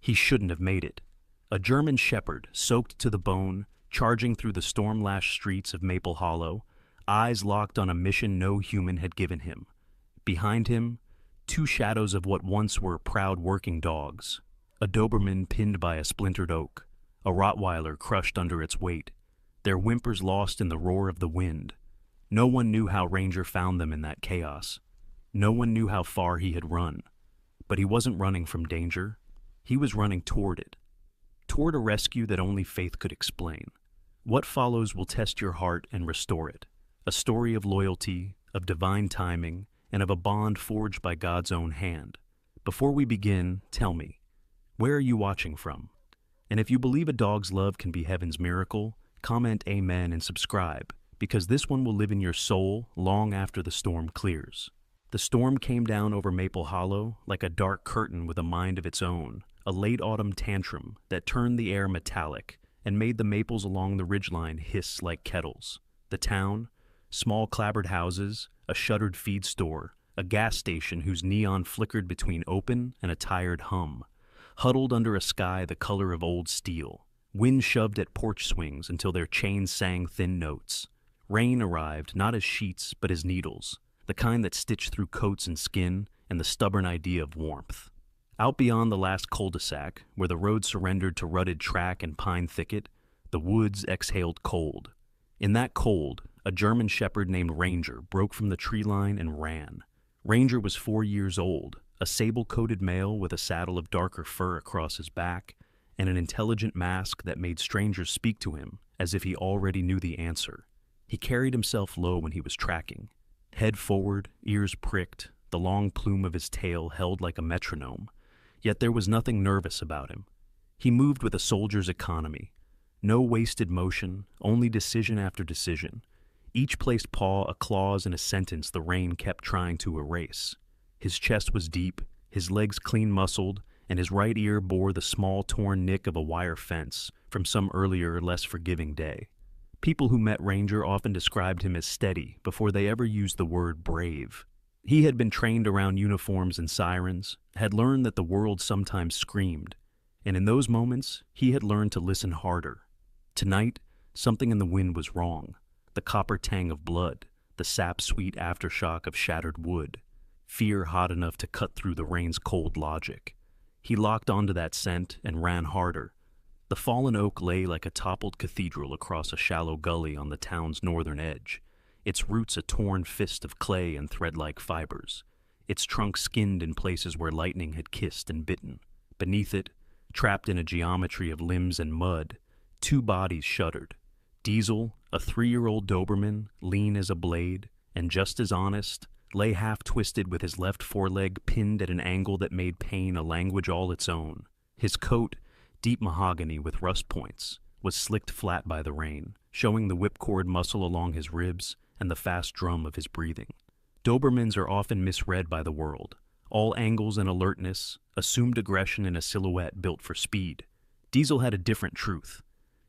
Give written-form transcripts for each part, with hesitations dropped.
He shouldn't have made it. A German shepherd, soaked to the bone, charging through the storm-lashed streets of Maple Hollow, eyes locked on a mission no human had given him. Behind him, two shadows of what once were proud working dogs. A Doberman pinned by a splintered oak, a Rottweiler crushed under its weight, their whimpers lost in the roar of the wind. No one knew how Ranger found them in that chaos. No one knew how far he had run. But he wasn't running from danger. He was running toward it. Toward a rescue that only faith could explain. What follows will test your heart and restore it. A story of loyalty, of divine timing, and of a bond forged by God's own hand. Before we begin, tell me, where are you watching from? And if you believe a dog's love can be heaven's miracle, comment amen and subscribe, because this one will live in your soul long after the storm clears. The storm came down over Maple Hollow like a dark curtain with a mind of its own, a late autumn tantrum that turned the air metallic and made the maples along the ridgeline hiss like kettles. The town, small clapboard houses, a shuttered feed store, a gas station whose neon flickered between open and a tired hum, huddled under a sky the color of old steel. Wind shoved at porch swings until their chains sang thin notes. Rain arrived not as sheets but as needles, the kind that stitched through coats and skin and the stubborn idea of warmth. Out beyond the last cul-de-sac, where the road surrendered to rutted track and pine thicket, the woods exhaled cold. In that cold, a German shepherd named Ranger broke from the tree line and ran. Ranger was 4 years old, a sable-coated male with a saddle of darker fur across his back, and an intelligent mask that made strangers speak to him as if he already knew the answer. He carried himself low when he was tracking. Head forward, ears pricked, the long plume of his tail held like a metronome. Yet there was nothing nervous about him. He moved with a soldier's economy. No wasted motion, only decision after decision. Each placed paw a clause in a sentence the rain kept trying to erase. His chest was deep, his legs clean muscled, and his right ear bore the small torn nick of a wire fence from some earlier, less forgiving day. People who met Ranger often described him as steady before they ever used the word brave. He had been trained around uniforms and sirens, had learned that the world sometimes screamed, and in those moments, he had learned to listen harder. Tonight, something in the wind was wrong. The copper tang of blood, the sap-sweet aftershock of shattered wood, fear hot enough to cut through the rain's cold logic. He locked onto that scent and ran harder. The fallen oak lay like a toppled cathedral across a shallow gully on the town's northern edge, its roots a torn fist of clay and thread-like fibers, its trunk skinned in places where lightning had kissed and bitten. Beneath it, trapped in a geometry of limbs and mud, two bodies shuddered. Diesel, a 3-year-old Doberman, lean as a blade, and just as honest, lay half-twisted with his left foreleg pinned at an angle that made pain a language all its own. His coat, deep mahogany with rust points, was slicked flat by the rain, showing the whipcord muscle along his ribs and the fast drum of his breathing. Dobermans are often misread by the world. All angles and alertness, assumed aggression in a silhouette built for speed. Diesel had a different truth.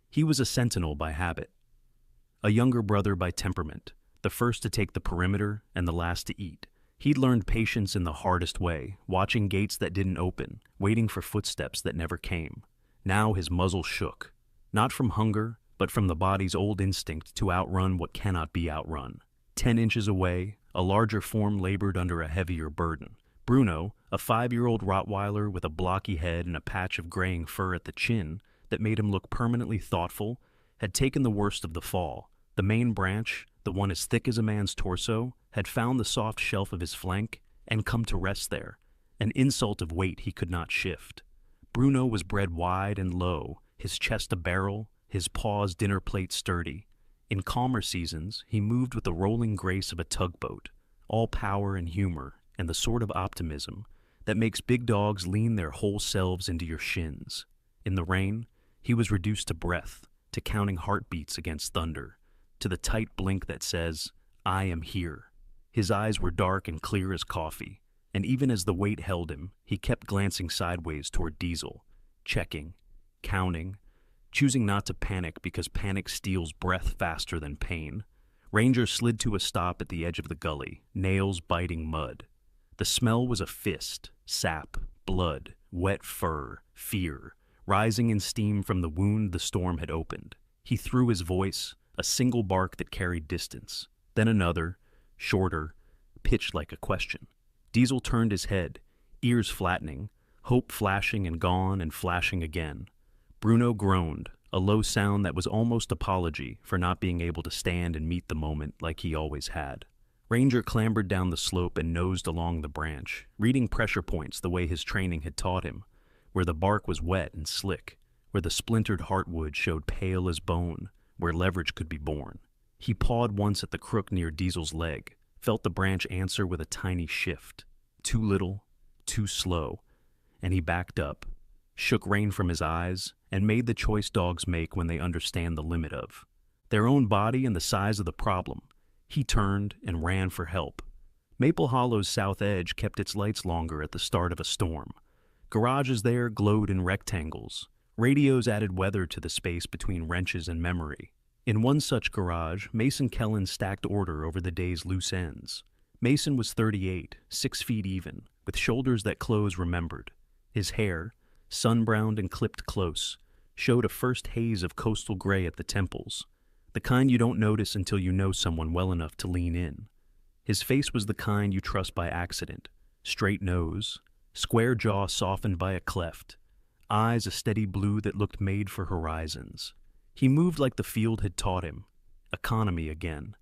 He was a sentinel by habit, a younger brother by temperament, the first to take the perimeter and the last to eat. He'd learned patience in the hardest way, watching gates that didn't open, waiting for footsteps that never came. Now his muzzle shook, not from hunger, but from the body's old instinct to outrun what cannot be outrun. 10 inches away, a larger form labored under a heavier burden. Bruno, a 5-year-old Rottweiler with a blocky head and a patch of graying fur at the chin that made him look permanently thoughtful, had taken the worst of the fall. The main branch, the one as thick as a man's torso, had found the soft shelf of his flank and come to rest there, an insult of weight he could not shift. Bruno was bred wide and low, his chest a barrel, his paws dinner plate sturdy. In calmer seasons, he moved with the rolling grace of a tugboat, all power and humor and the sort of optimism that makes big dogs lean their whole selves into your shins. In the rain, he was reduced to breath, to counting heartbeats against thunder, to the tight blink that says, "I am here." His eyes were dark and clear as coffee, and even as the weight held him, he kept glancing sideways toward Diesel, checking, counting, choosing not to panic because panic steals breath faster than pain. Ranger slid to a stop at the edge of the gully, nails biting mud. The smell was a fist, sap, blood, wet fur, fear, rising in steam from the wound the storm had opened. He threw his voice, a single bark that carried distance, then another, shorter, pitched like a question. Diesel turned his head, ears flattening, hope flashing and gone and flashing again. Bruno groaned, a low sound that was almost apology for not being able to stand and meet the moment like he always had. Ranger clambered down the slope and nosed along the branch, reading pressure points the way his training had taught him, where the bark was wet and slick, where the splintered heartwood showed pale as bone, where leverage could be borne. He pawed once at the crook near Diesel's leg, felt the branch answer with a tiny shift. Too little, too slow, and he backed up, shook rain from his eyes, and made the choice dogs make when they understand the limit of their own body and the size of the problem. He turned and ran for help. Maple Hollow's south edge kept its lights longer at the start of a storm. Garages there glowed in rectangles. Radios added weather to the space between wrenches and memory. In one such garage, Mason Kellen stacked order over the day's loose ends. Mason was 38, 6 feet even, with shoulders that clothes remembered. His hair, sun-browned and clipped close, showed a first haze of coastal gray at the temples, the kind you don't notice until you know someone well enough to lean in. His face was the kind you trust by accident. Straight nose, square jaw softened by a cleft, eyes a steady blue that looked made for horizons. He moved like the field had taught him, economy again,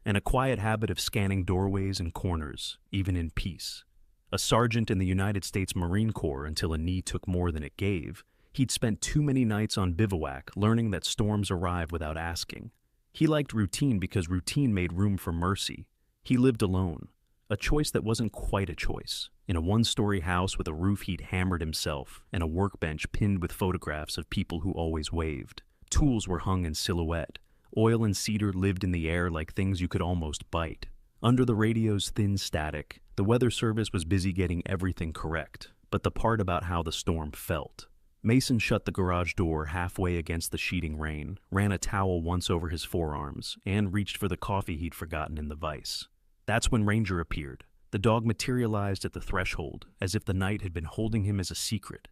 and a quiet habit of scanning doorways and corners, even in peace. A sergeant in the United States Marine Corps until a knee took more than it gave, he'd spent too many nights on bivouac learning that storms arrive without asking. He liked routine because routine made room for mercy. He lived alone, a choice that wasn't quite a choice, in a one-story house with a roof he'd hammered himself and a workbench pinned with photographs of people who always waved. Tools were hung in silhouette. Oil and cedar lived in the air like things you could almost bite. Under the radio's thin static, the weather service was busy getting everything correct, but the part about how the storm felt. Mason shut the garage door halfway against the sheeting rain, ran a towel once over his forearms, and reached for the coffee he'd forgotten in the vise. That's when Ranger appeared. The dog materialized at the threshold, as if the night had been holding him as a secret,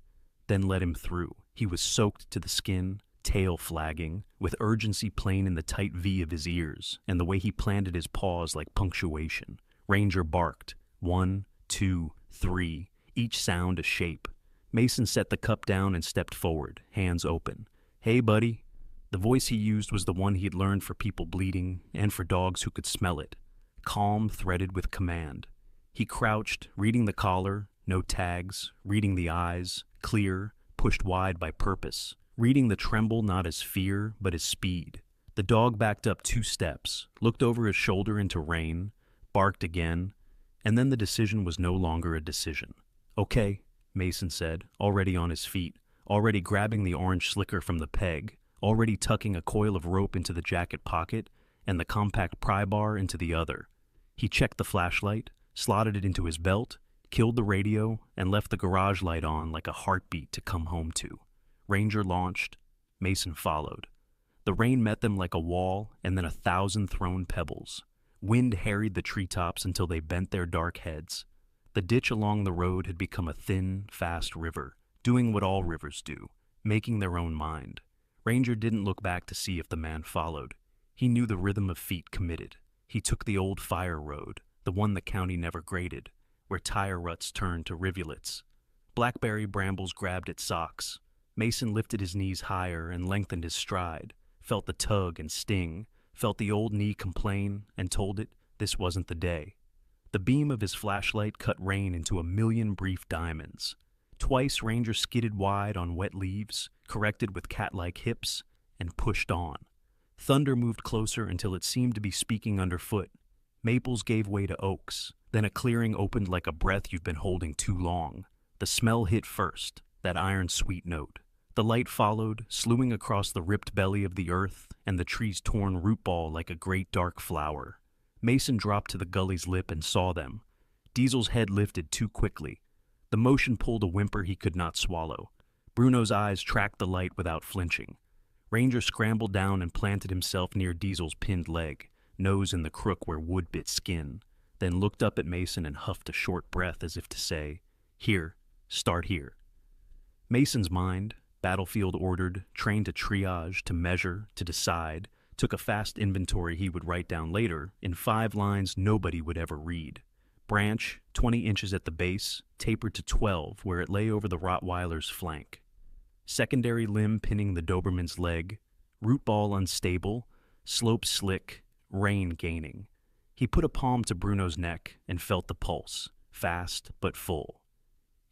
then let him through. He was soaked to the skin, tail flagging, with urgency plain in the tight V of his ears, and the way he planted his paws like punctuation. Ranger barked. 1, 2, 3, each sound a shape. Mason set the cup down and stepped forward, hands open. "Hey, buddy." The voice he used was the one he'd learned for people bleeding and for dogs who could smell it. Calm, threaded with command. He crouched, reading the collar, no tags, reading the eyes, clear, pushed wide by purpose, reading the tremble not as fear, but as speed. The dog backed up 2 steps, looked over his shoulder into rain, barked again, and then the decision was no longer a decision. "Okay," Mason said, already on his feet, already grabbing the orange slicker from the peg, already tucking a coil of rope into the jacket pocket and the compact pry bar into the other. He checked the flashlight, slotted it into his belt, killed the radio, and left the garage light on like a heartbeat to come home to. Ranger launched. Mason followed. The rain met them like a wall and then 1,000 thrown pebbles. Wind harried the treetops until they bent their dark heads. The ditch along the road had become a thin, fast river, doing what all rivers do, making their own mind. Ranger didn't look back to see if the man followed. He knew the rhythm of feet committed. He took the old fire road, the one the county never graded, where tire ruts turned to rivulets. Blackberry brambles grabbed at socks. Mason lifted his knees higher and lengthened his stride, felt the tug and sting, felt the old knee complain, and told it this wasn't the day. The beam of his flashlight cut rain into 1,000,000 brief diamonds. Twice Ranger skidded wide on wet leaves, corrected with cat-like hips, and pushed on. Thunder moved closer until it seemed to be speaking underfoot. Maples gave way to oaks, then a clearing opened like a breath you've been holding too long. The smell hit first, that iron-sweet note. The light followed, slewing across the ripped belly of the earth and the tree's torn root ball like a great dark flower. Mason dropped to the gully's lip and saw them. Diesel's head lifted too quickly. The motion pulled a whimper he could not swallow. Bruno's eyes tracked the light without flinching. Ranger scrambled down and planted himself near Diesel's pinned leg, nose in the crook where wood bit skin, then looked up at Mason and huffed a short breath as if to say, "Here, start here." Mason's mind, battlefield ordered, trained to triage, to measure, to decide, took a fast inventory he would write down later in 5 lines nobody would ever read. Branch, 20 inches at the base, tapered to 12 where it lay over the Rottweiler's flank. Secondary limb pinning the Doberman's leg, root ball unstable, slope slick, rein gaining. He put a palm to Bruno's neck and felt the pulse, fast but full.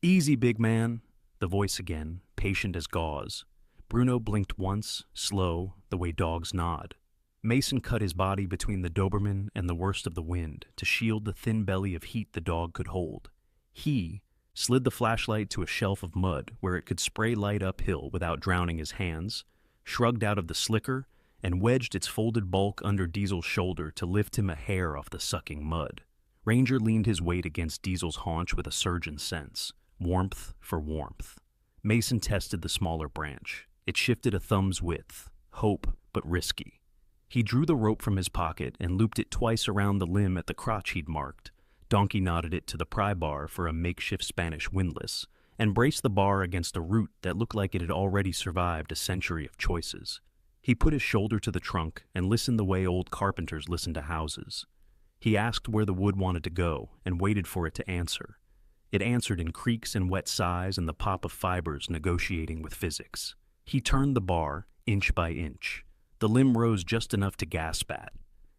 "Easy, big man," the voice again, patient as gauze. Bruno blinked once, slow, the way dogs nod. Mason cut his body between the Doberman and the worst of the wind to shield the thin belly of heat the dog could hold. He slid the flashlight to a shelf of mud where it could spray light uphill without drowning his hands, shrugged out of the slicker, and wedged its folded bulk under Diesel's shoulder to lift him a hair off the sucking mud. Ranger leaned his weight against Diesel's haunch with a surgeon sense, warmth for warmth. Mason tested the smaller branch. It shifted a thumb's width, hope but risky. He drew the rope from his pocket and looped it twice around the limb at the crotch he'd marked, donkey knotted it to the pry bar for a makeshift Spanish windlass, and braced the bar against a root that looked like it had already survived a century of choices. He put his shoulder to the trunk and listened the way old carpenters listen to houses. He asked where the wood wanted to go and waited for it to answer. It answered in creaks and wet sighs and the pop of fibers negotiating with physics. He turned the bar, inch by inch. The limb rose just enough to gasp at.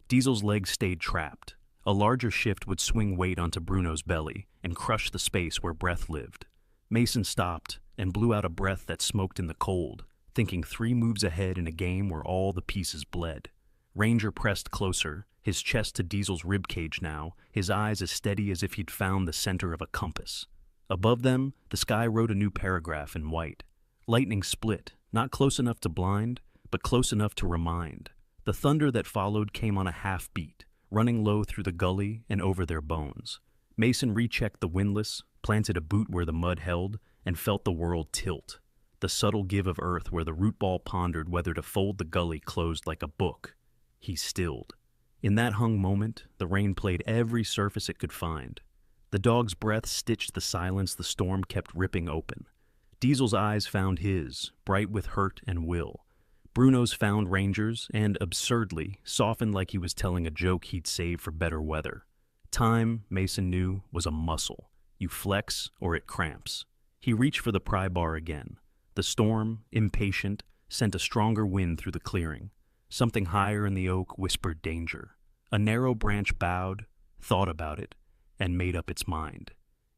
Diesel's legs stayed trapped. A larger shift would swing weight onto Bruno's belly and crush the space where breath lived. Mason stopped and blew out a breath that smoked in the cold, thinking 3 moves ahead in a game where all the pieces bled. Ranger pressed closer, his chest to Diesel's ribcage now, his eyes as steady as if he'd found the center of a compass. Above them, the sky wrote a new paragraph in white. Lightning split, not close enough to blind, but close enough to remind. The thunder that followed came on a half beat, running low through the gully and over their bones. Mason rechecked the windlass, planted a boot where the mud held, and felt the world tilt. The subtle give of earth where the root ball pondered whether to fold the gully closed like a book. He stilled. In that hung moment, the rain played every surface it could find. The dog's breath stitched the silence the storm kept ripping open. Diesel's eyes found his, bright with hurt and will. Bruno's found Ranger's and, absurdly, softened like he was telling a joke he'd saved for better weather. Time, Mason knew, was a muscle. You flex or it cramps. He reached for the pry bar again. The storm, impatient, sent a stronger wind through the clearing. Something higher in the oak whispered danger. A narrow branch bowed, thought about it, and made up its mind.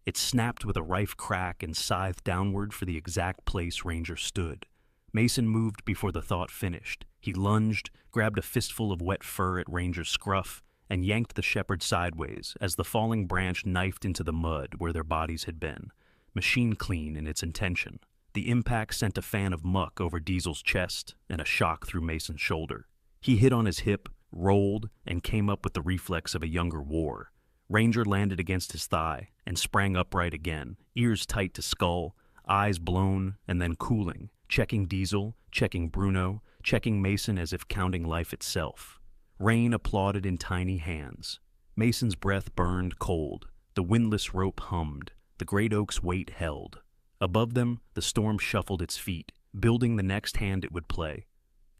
It snapped with a rife crack and scythed downward for the exact place Ranger stood. Mason moved before the thought finished. He lunged, grabbed a fistful of wet fur at Ranger's scruff, and yanked the shepherd sideways as the falling branch knifed into the mud where their bodies had been, machine clean in its intention. The impact sent a fan of muck over Diesel's chest and a shock through Mason's shoulder. He hit on his hip, rolled, and came up with the reflex of a younger war. Ranger landed against his thigh and sprang upright again, ears tight to skull, eyes blown and then cooling, checking Diesel, checking Bruno, checking Mason as if counting life itself. Rain applauded in tiny hands. Mason's breath burned cold. The windlass rope hummed. The great oak's weight held. Above them, the storm shuffled its feet, building the next hand it would play.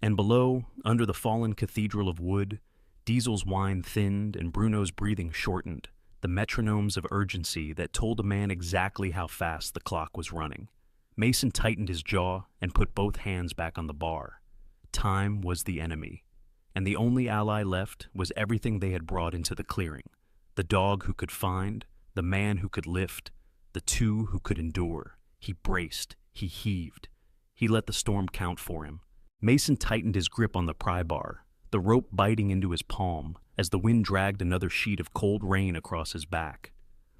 And below, under the fallen cathedral of wood, Diesel's whine thinned and Bruno's breathing shortened, the metronomes of urgency that told a man exactly how fast the clock was running. Mason tightened his jaw and put both hands back on the bar. Time was the enemy, and the only ally left was everything they had brought into the clearing. The dog who could find, the man who could lift, the 2 who could endure. He braced, he heaved. He let the storm count for him. Mason tightened his grip on the pry bar, the rope biting into his palm as the wind dragged another sheet of cold rain across his back.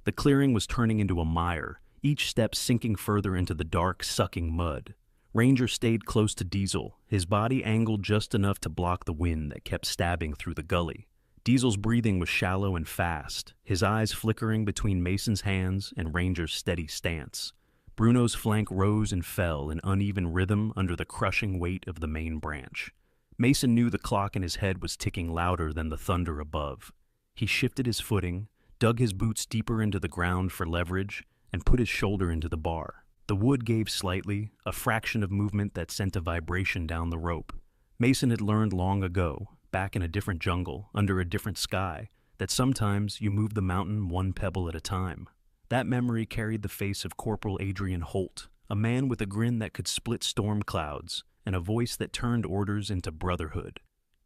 The clearing was turning into a mire, each step sinking further into the dark, sucking mud. Ranger stayed close to Diesel, his body angled just enough to block the wind that kept stabbing through the gully. Diesel's breathing was shallow and fast, his eyes flickering between Mason's hands and Ranger's steady stance. Bruno's flank rose and fell in uneven rhythm under the crushing weight of the main branch. Mason knew the clock in his head was ticking louder than the thunder above. He shifted his footing, dug his boots deeper into the ground for leverage, and put his shoulder into the bar. The wood gave slightly, a fraction of movement that sent a vibration down the rope. Mason had learned long ago, back in a different jungle, under a different sky, that sometimes you move the mountain one pebble at a time. That memory carried the face of Corporal Adrian Holt, a man with a grin that could split storm clouds and a voice that turned orders into brotherhood.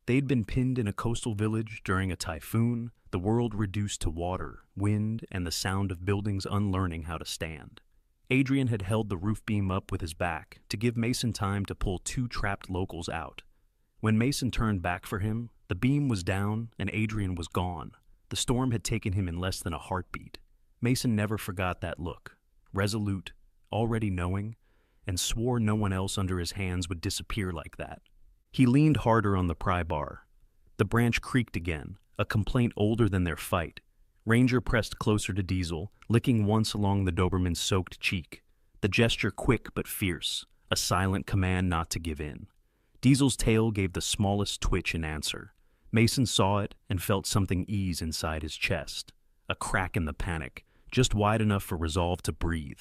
They'd been pinned in a coastal village during a typhoon, the world reduced to water, wind, and the sound of buildings unlearning how to stand. Adrian had held the roof beam up with his back to give Mason time to pull 2 trapped locals out. When Mason turned back for him, the beam was down and Adrian was gone. The storm had taken him in less than a heartbeat. Mason never forgot that look, resolute, already knowing, and swore no one else under his hands would disappear like that. He leaned harder on the pry bar. The branch creaked again, a complaint older than their fight. Ranger pressed closer to Diesel, licking once along the Doberman's soaked cheek. The gesture quick but fierce, a silent command not to give in. Diesel's tail gave the smallest twitch in answer. Mason saw it and felt something ease inside his chest. A crack in the panic, just wide enough for resolve to breathe.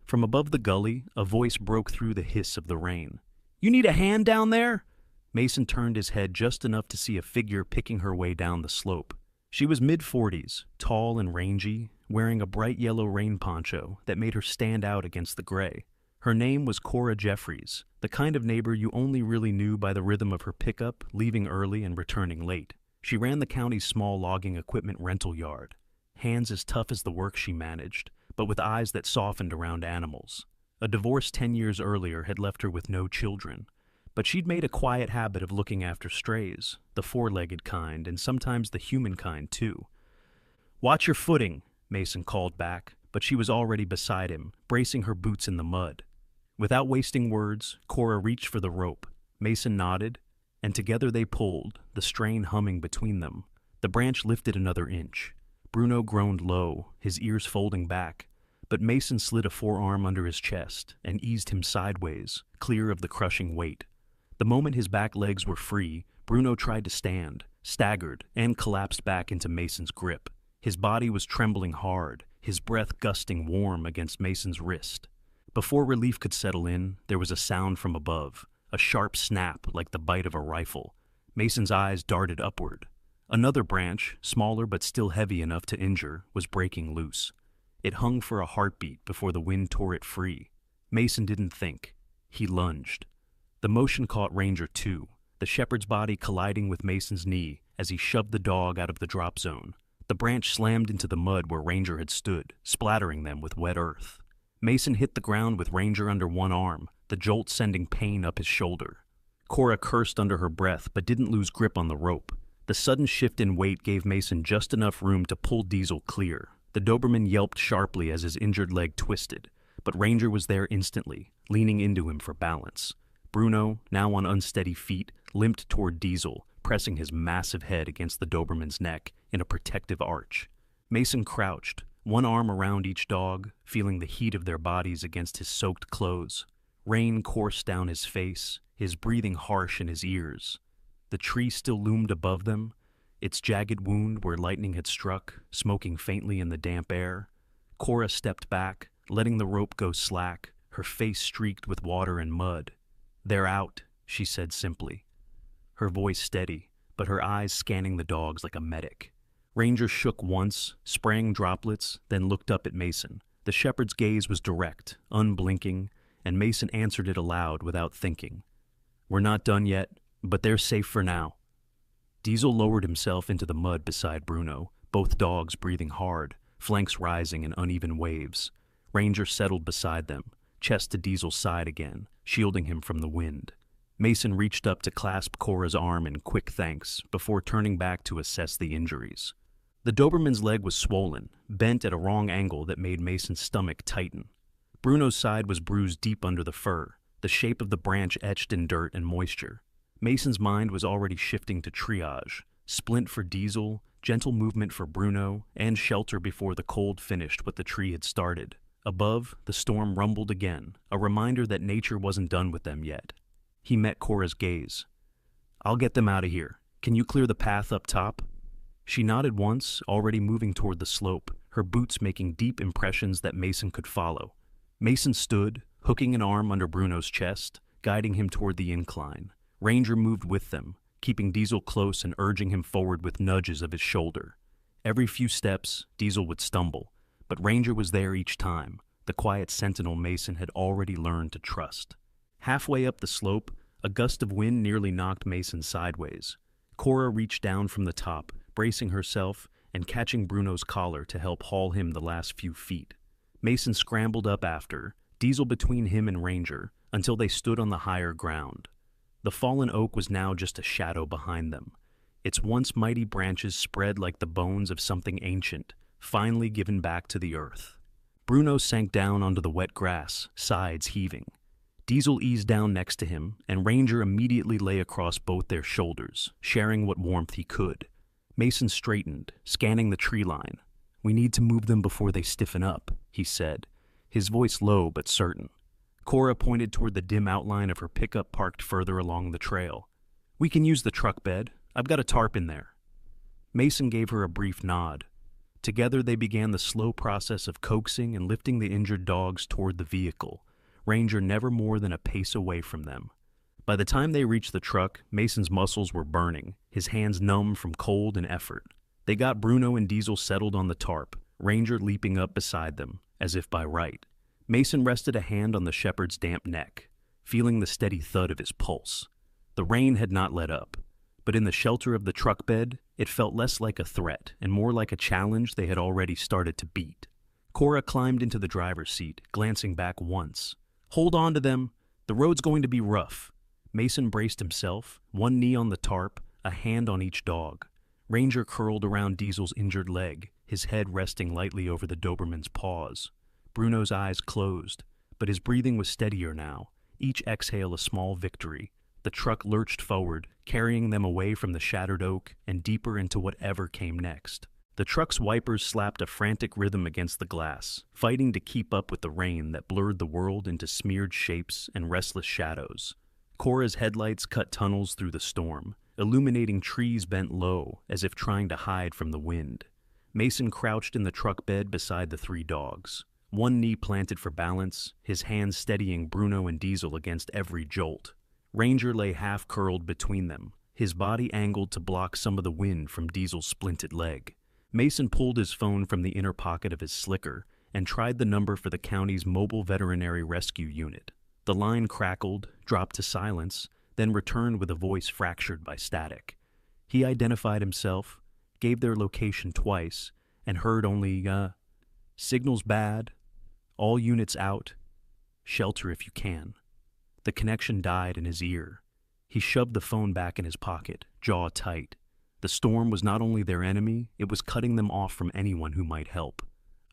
From above the gully, a voice broke through the hiss of the rain. "You need a hand down there?" Mason turned his head just enough to see a figure picking her way down the slope. She was mid-40s, tall and rangy, wearing a bright yellow rain poncho that made her stand out against the gray. Her name was Cora Jeffries, the kind of neighbor you only really knew by the rhythm of her pickup, leaving early and returning late. She ran the county's small logging equipment rental yard. Hands as tough as the work she managed, but with eyes that softened around animals. A divorce 10 years earlier had left her with no children, but she'd made a quiet habit of looking after strays, the 4-legged kind, and sometimes the human kind, too. "Watch your footing," Mason called back, but she was already beside him, bracing her boots in the mud. Without wasting words, Cora reached for the rope. Mason nodded, and together they pulled, the strain humming between them. The branch lifted another inch. Bruno groaned low, his ears folding back, but Mason slid a forearm under his chest and eased him sideways, clear of the crushing weight. The moment his back legs were free, Bruno tried to stand, staggered, and collapsed back into Mason's grip. His body was trembling hard, his breath gusting warm against Mason's wrist. Before relief could settle in, there was a sound from above, a sharp snap like the bite of a rifle. Mason's eyes darted upward. Another branch, smaller but still heavy enough to injure, was breaking loose. It hung for a heartbeat before the wind tore it free. Mason didn't think. He lunged. The motion caught Ranger too, the shepherd's body colliding with Mason's knee as he shoved the dog out of the drop zone. The branch slammed into the mud where Ranger had stood, splattering them with wet earth. Mason hit the ground with Ranger under one arm, the jolt sending pain up his shoulder. Cora cursed under her breath but didn't lose grip on the rope. The sudden shift in weight gave Mason just enough room to pull Diesel clear. The Doberman yelped sharply as his injured leg twisted, but Ranger was there instantly, leaning into him for balance. Bruno, now on unsteady feet, limped toward Diesel, pressing his massive head against the Doberman's neck in a protective arch. Mason crouched, one arm around each dog, feeling the heat of their bodies against his soaked clothes. Rain coursed down his face, his breathing harsh in his ears. The tree still loomed above them, its jagged wound where lightning had struck, smoking faintly in the damp air. Cora stepped back, letting the rope go slack, her face streaked with water and mud. "They're out," she said simply. Her voice steady, but her eyes scanning the dogs like a medic. Ranger shook once, spraying droplets, then looked up at Mason. The shepherd's gaze was direct, unblinking, and Mason answered it aloud without thinking. "We're not done yet, but they're safe for now." Diesel lowered himself into the mud beside Bruno, both dogs breathing hard, flanks rising in uneven waves. Ranger settled beside them, chest to Diesel's side again, shielding him from the wind. Mason reached up to clasp Cora's arm in quick thanks before turning back to assess the injuries. The Doberman's leg was swollen, bent at a wrong angle that made Mason's stomach tighten. Bruno's side was bruised deep under the fur, the shape of the branch etched in dirt and moisture. Mason's mind was already shifting to triage, splint for Diesel, gentle movement for Bruno, and shelter before the cold finished what the tree had started. Above, the storm rumbled again, a reminder that nature wasn't done with them yet. He met Cora's gaze. "I'll get them out of here. Can you clear the path up top?" She nodded once, already moving toward the slope, her boots making deep impressions that Mason could follow. Mason stood, hooking an arm under Bruno's chest, guiding him toward the incline. Ranger moved with them, keeping Diesel close and urging him forward with nudges of his shoulder. Every few steps, Diesel would stumble, but Ranger was there each time, the quiet sentinel Mason had already learned to trust. Halfway up the slope, a gust of wind nearly knocked Mason sideways. Cora reached down from the top, bracing herself and catching Bruno's collar to help haul him the last few feet. Mason scrambled up after, Diesel between him and Ranger, until they stood on the higher ground. The fallen oak was now just a shadow behind them. Its once mighty branches spread like the bones of something ancient, finally given back to the earth. Bruno sank down onto the wet grass, sides heaving. Diesel eased down next to him, and Ranger immediately lay across both their shoulders, sharing what warmth he could. Mason straightened, scanning the tree line. "We need to move them before they stiffen up," he said, his voice low but certain. Cora pointed toward the dim outline of her pickup parked further along the trail. "We can use the truck bed. I've got a tarp in there." Mason gave her a brief nod. Together they began the slow process of coaxing and lifting the injured dogs toward the vehicle, Ranger never more than a pace away from them. By the time they reached the truck, Mason's muscles were burning, his hands numb from cold and effort. They got Bruno and Diesel settled on the tarp, Ranger leaping up beside them, as if by right. Mason rested a hand on the shepherd's damp neck, feeling the steady thud of his pulse. The rain had not let up, but in the shelter of the truck bed, it felt less like a threat and more like a challenge they had already started to beat. Cora climbed into the driver's seat, glancing back once. "Hold on to them. The road's going to be rough." Mason braced himself, one knee on the tarp, a hand on each dog. Ranger curled around Diesel's injured leg, his head resting lightly over the Doberman's paws. Bruno's eyes closed, but his breathing was steadier now, each exhale a small victory. The truck lurched forward, carrying them away from the shattered oak and deeper into whatever came next. The truck's wipers slapped a frantic rhythm against the glass, fighting to keep up with the rain that blurred the world into smeared shapes and restless shadows. Cora's headlights cut tunnels through the storm, illuminating trees bent low as if trying to hide from the wind. Mason crouched in the truck bed beside the three dogs, one knee planted for balance, his hands steadying Bruno and Diesel against every jolt. Ranger lay half-curled between them, his body angled to block some of the wind from Diesel's splinted leg. Mason pulled his phone from the inner pocket of his slicker and tried the number for the county's mobile veterinary rescue unit. The line crackled, dropped to silence, then returned with a voice fractured by static. He identified himself, gave their location twice, and heard only, "Signal's bad. All units out. Shelter if you can." The connection died in his ear. He shoved the phone back in his pocket, jaw tight. The storm was not only their enemy, it was cutting them off from anyone who might help.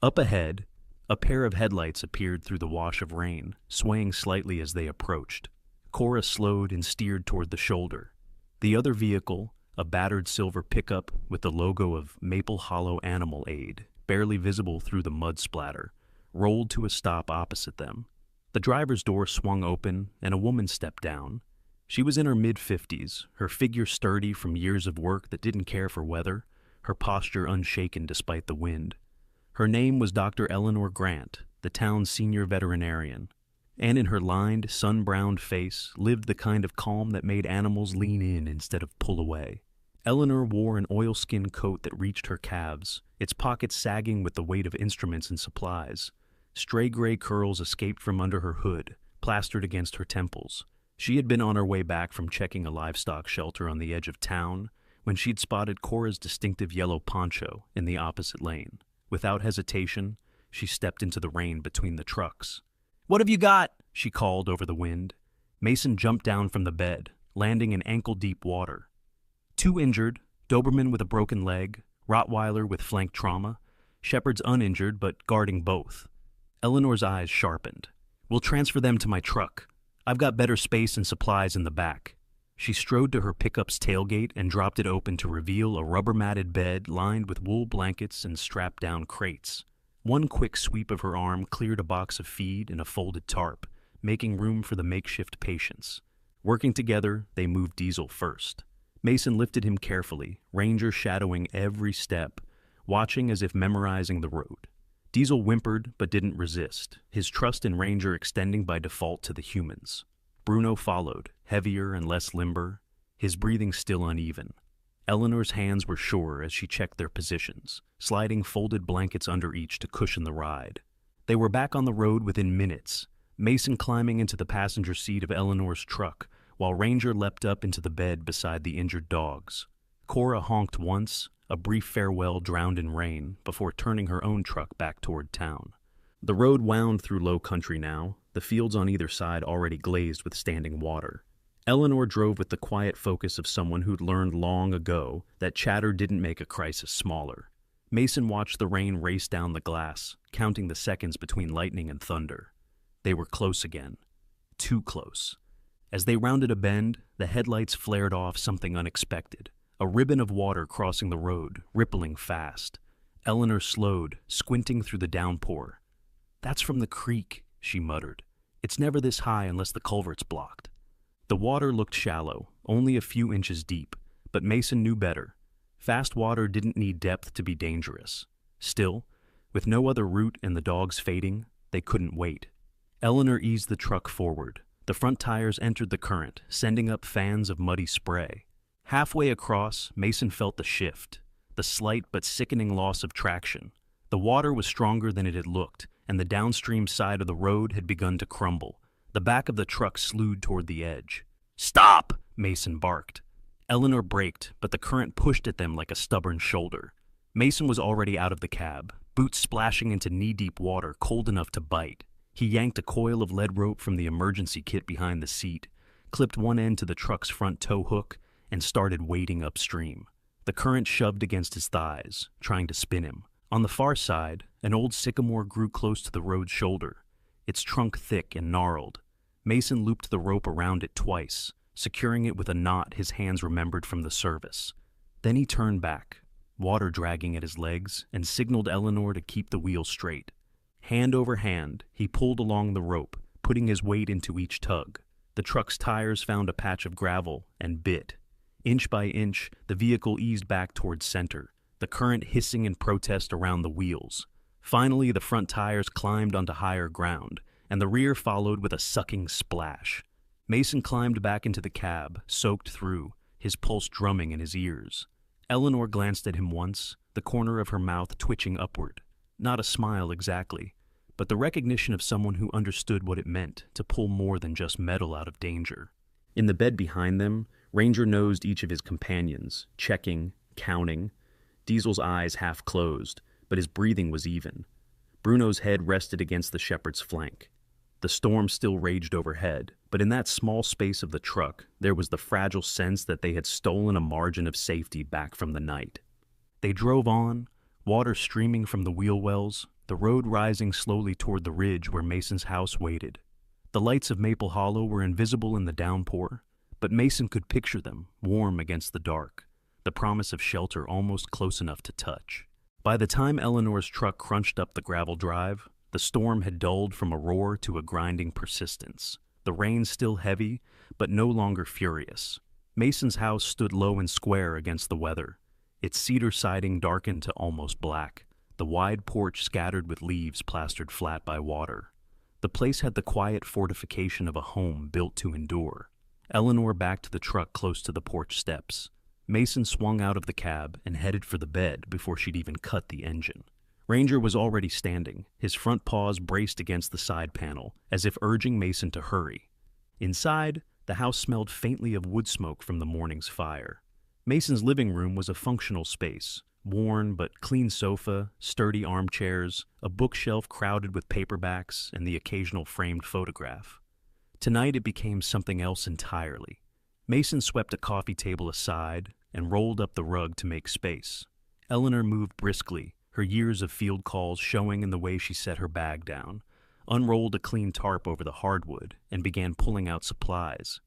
Up ahead, a pair of headlights appeared through the wash of rain, swaying slightly as they approached. Cora slowed and steered toward the shoulder. The other vehicle, a battered silver pickup with the logo of Maple Hollow Animal Aid, barely visible through the mud splatter, rolled to a stop opposite them. The driver's door swung open, and a woman stepped down. She was in her mid-50s, her figure sturdy from years of work that didn't care for weather, her posture unshaken despite the wind. Her name was Dr. Eleanor Grant, the town's senior veterinarian, and in her lined, sun-browned face lived the kind of calm that made animals lean in instead of pull away. Eleanor wore an oilskin coat that reached her calves, its pockets sagging with the weight of instruments and supplies. Stray gray curls escaped from under her hood, plastered against her temples. She had been on her way back from checking a livestock shelter on the edge of town when she'd spotted Cora's distinctive yellow poncho in the opposite lane. Without hesitation, she stepped into the rain between the trucks. "What have you got?" she called over the wind. Mason jumped down from the bed, landing in ankle-deep water. 2 injured, Doberman with a broken leg, Rottweiler with flank trauma, Shepherd's uninjured but guarding both. Eleanor's eyes sharpened. "We'll transfer them to my truck. I've got better space and supplies in the back." She strode to her pickup's tailgate and dropped it open to reveal a rubber-matted bed lined with wool blankets and strapped-down crates. One quick sweep of her arm cleared a box of feed and a folded tarp, making room for the makeshift patients. Working together, they moved Diesel first. Mason lifted him carefully, Ranger shadowing every step, watching as if memorizing the road. Diesel whimpered but didn't resist, his trust in Ranger extending by default to the humans. Bruno followed, heavier and less limber, his breathing still uneven. Eleanor's hands were sure as she checked their positions, sliding folded blankets under each to cushion the ride. They were back on the road within minutes, Mason climbing into the passenger seat of Eleanor's truck, while Ranger leapt up into the bed beside the injured dogs. Cora honked once, a brief farewell drowned in rain, before turning her own truck back toward town. The road wound through low country now, the fields on either side already glazed with standing water. Eleanor drove with the quiet focus of someone who'd learned long ago that chatter didn't make a crisis smaller. Mason watched the rain race down the glass, counting the seconds between lightning and thunder. They were close again. Too close. As they rounded a bend, the headlights flared off something unexpected. A ribbon of water crossing the road, rippling fast. Eleanor slowed, squinting through the downpour. "That's from the creek," she muttered. "It's never this high unless the culvert's blocked." The water looked shallow, only a few inches deep, but Mason knew better. Fast water didn't need depth to be dangerous. Still, with no other route and the dogs fading, they couldn't wait. Eleanor eased the truck forward. The front tires entered the current, sending up fans of muddy spray. Halfway across, Mason felt the shift, the slight but sickening loss of traction. The water was stronger than it had looked, and the downstream side of the road had begun to crumble. The back of the truck slewed toward the edge. "Stop!" Mason barked. Eleanor braked, but the current pushed at them like a stubborn shoulder. Mason was already out of the cab, boots splashing into knee-deep water cold enough to bite. He yanked a coil of lead rope from the emergency kit behind the seat, clipped one end to the truck's front tow hook, and started wading upstream. The current shoved against his thighs, trying to spin him. On the far side, an old sycamore grew close to the road's shoulder, its trunk thick and gnarled. Mason looped the rope around it twice, securing it with a knot his hands remembered from the service. Then he turned back, water dragging at his legs, and signaled Eleanor to keep the wheel straight. Hand over hand, he pulled along the rope, putting his weight into each tug. The truck's tires found a patch of gravel and bit. Inch by inch, the vehicle eased back towards center, the current hissing in protest around the wheels. Finally, the front tires climbed onto higher ground, and the rear followed with a sucking splash. Mason climbed back into the cab, soaked through, his pulse drumming in his ears. Eleanor glanced at him once, the corner of her mouth twitching upward. Not a smile exactly, but the recognition of someone who understood what it meant to pull more than just metal out of danger. In the bed behind them, Ranger nosed each of his companions, checking, counting. Diesel's eyes half closed, but his breathing was even. Bruno's head rested against the shepherd's flank. The storm still raged overhead, but in that small space of the truck, there was the fragile sense that they had stolen a margin of safety back from the night. They drove on, water streaming from the wheel wells, the road rising slowly toward the ridge where Mason's house waited. The lights of Maple Hollow were invisible in the downpour, but Mason could picture them, warm against the dark, the promise of shelter almost close enough to touch. By the time Eleanor's truck crunched up the gravel drive, the storm had dulled from a roar to a grinding persistence. The rain still heavy, but no longer furious. Mason's house stood low and square against the weather, its cedar siding darkened to almost black, the wide porch scattered with leaves plastered flat by water. The place had the quiet fortification of a home built to endure. Eleanor backed the truck close to the porch steps. Mason swung out of the cab and headed for the bed before she'd even cut the engine. Ranger was already standing, his front paws braced against the side panel, as if urging Mason to hurry. Inside, the house smelled faintly of wood smoke from the morning's fire. Mason's living room was a functional space, worn but clean sofa, sturdy armchairs, a bookshelf crowded with paperbacks, and the occasional framed photograph. Tonight it became something else entirely. Mason swept a coffee table aside and rolled up the rug to make space. Eleanor moved briskly, her years of field calls showing in the way she set her bag down, unrolled a clean tarp over the hardwood, and began pulling out supplies.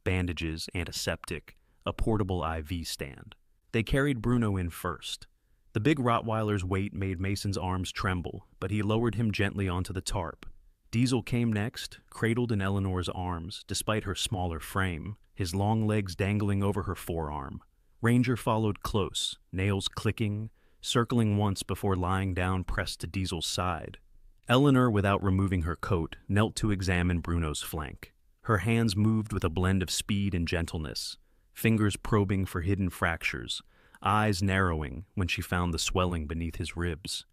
Bandages, antiseptic, a portable IV stand. They carried Bruno in first. The big Rottweiler's weight made Mason's arms tremble, but he lowered him gently onto the tarp. Diesel came next, cradled in Eleanor's arms, despite her smaller frame, his long legs dangling over her forearm. Ranger followed close, nails clicking, circling once before lying down pressed to Diesel's side. Eleanor, without removing her coat, knelt to examine Bruno's flank. Her hands moved with a blend of speed and gentleness, fingers probing for hidden fractures, eyes narrowing when she found the swelling beneath his ribs.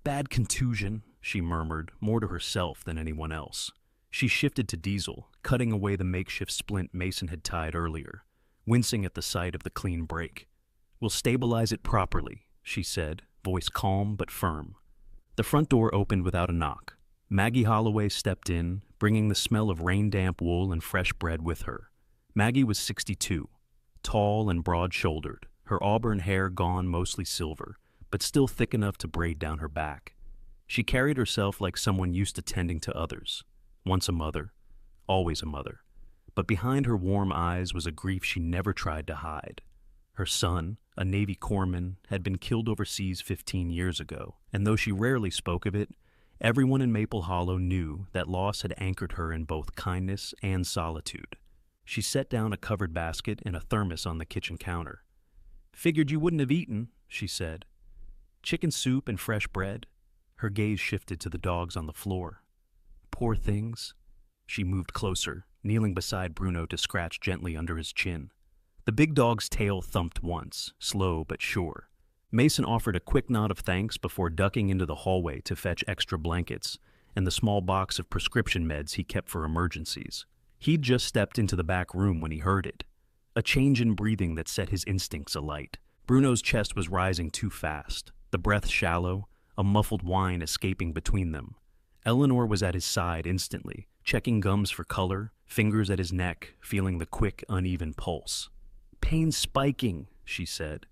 "Bad contusion," she murmured, more to herself than anyone else. She shifted to Diesel, cutting away the makeshift splint Mason had tied earlier, wincing at the sight of the clean break. "We'll stabilize it properly," she said, voice calm but firm. The front door opened without a knock. Maggie Holloway stepped in, bringing the smell of rain-damp wool and fresh bread with her. Maggie was 62, tall and broad-shouldered, her auburn hair gone mostly silver, but still thick enough to braid down her back. She carried herself like someone used to tending to others. Once a mother, always a mother. But behind her warm eyes was a grief she never tried to hide. Her son, a Navy corpsman, had been killed overseas 15 years ago, and though she rarely spoke of it, everyone in Maple Hollow knew that loss had anchored her in both kindness and solitude. She set down a covered basket and a thermos on the kitchen counter. "Figured you wouldn't have eaten," she said. "Chicken soup and fresh bread." Her gaze shifted to the dogs on the floor. "Poor things." She moved closer, kneeling beside Bruno to scratch gently under his chin. The big dog's tail thumped once, slow but sure. Mason offered a quick nod of thanks before ducking into the hallway to fetch extra blankets and the small box of prescription meds he kept for emergencies. He'd just stepped into the back room when he heard it. A change in breathing that set his instincts alight. Bruno's chest was rising too fast, the breath shallow, a muffled whine escaping between them. Eleanor was at his side instantly, checking gums for color, fingers at his neck, feeling the quick, uneven pulse. "Pain spiking," she said.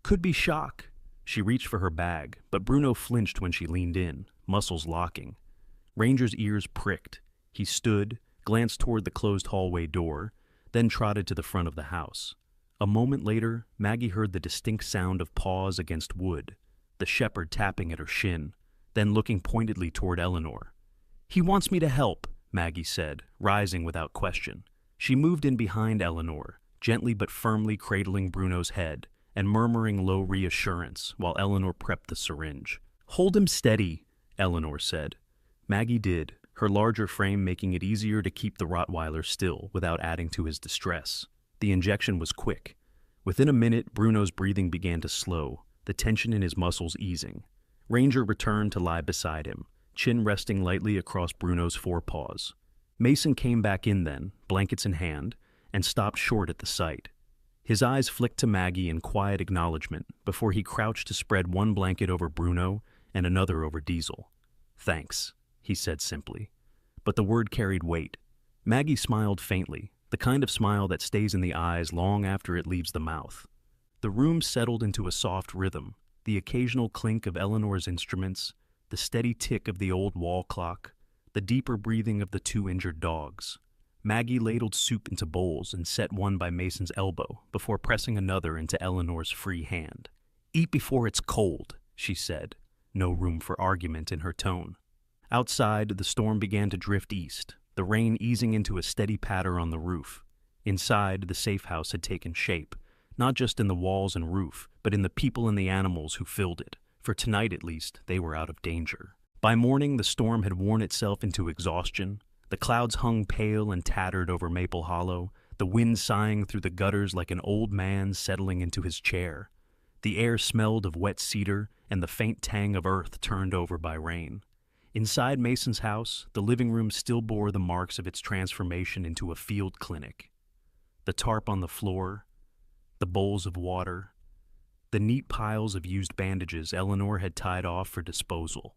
"Could be shock." She reached for her bag, but Bruno flinched when she leaned in, muscles locking. Ranger's ears pricked. He stood, glanced toward the closed hallway door, then trotted to the front of the house. A moment later, Maggie heard the distinct sound of paws against wood, the shepherd tapping at her shin, then looking pointedly toward Eleanor. "He wants me to help," Maggie said, rising without question. She moved in behind Eleanor, gently but firmly cradling Bruno's head and murmuring low reassurance while Eleanor prepped the syringe. "Hold him steady," Eleanor said. Maggie did, her larger frame making it easier to keep the Rottweiler still without adding to his distress. The injection was quick. Within a minute, Bruno's breathing began to slow, the tension in his muscles easing. Ranger returned to lie beside him, chin resting lightly across Bruno's forepaws. Mason came back in then, blankets in hand, and stopped short at the sight. His eyes flicked to Maggie in quiet acknowledgement before he crouched to spread one blanket over Bruno and another over Diesel. "Thanks," he said simply. But the word carried weight. Maggie smiled faintly, the kind of smile that stays in the eyes long after it leaves the mouth. The room settled into a soft rhythm, the occasional clink of Eleanor's instruments, the steady tick of the old wall clock, the deeper breathing of the two injured dogs. Maggie ladled soup into bowls and set one by Mason's elbow before pressing another into Eleanor's free hand. "Eat before it's cold," she said, no room for argument in her tone. Outside, the storm began to drift east, the rain easing into a steady patter on the roof. Inside, the safe house had taken shape, not just in the walls and roof, but in the people and the animals who filled it. For tonight, at least, they were out of danger. By morning, the storm had worn itself into exhaustion. The clouds hung pale and tattered over Maple Hollow, the wind sighing through the gutters like an old man settling into his chair. The air smelled of wet cedar and the faint tang of earth turned over by rain. Inside Mason's house, the living room still bore the marks of its transformation into a field clinic. The tarp on the floor, the bowls of water, the neat piles of used bandages Eleanor had tied off for disposal.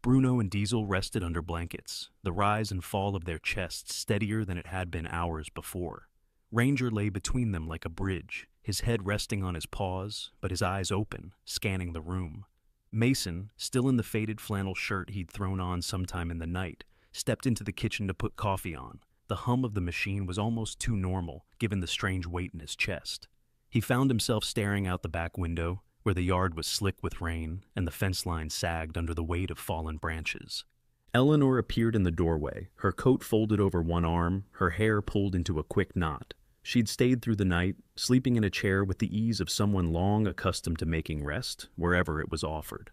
Bruno and Diesel rested under blankets, the rise and fall of their chests steadier than it had been hours before. Ranger lay between them like a bridge, his head resting on his paws, but his eyes open, scanning the room. Mason, still in the faded flannel shirt he'd thrown on sometime in the night, stepped into the kitchen to put coffee on. The hum of the machine was almost too normal, given the strange weight in his chest. He found himself staring out the back window, where the yard was slick with rain and the fence line sagged under the weight of fallen branches. Eleanor appeared in the doorway, her coat folded over one arm, her hair pulled into a quick knot. She'd stayed through the night, sleeping in a chair with the ease of someone long accustomed to making rest, wherever it was offered.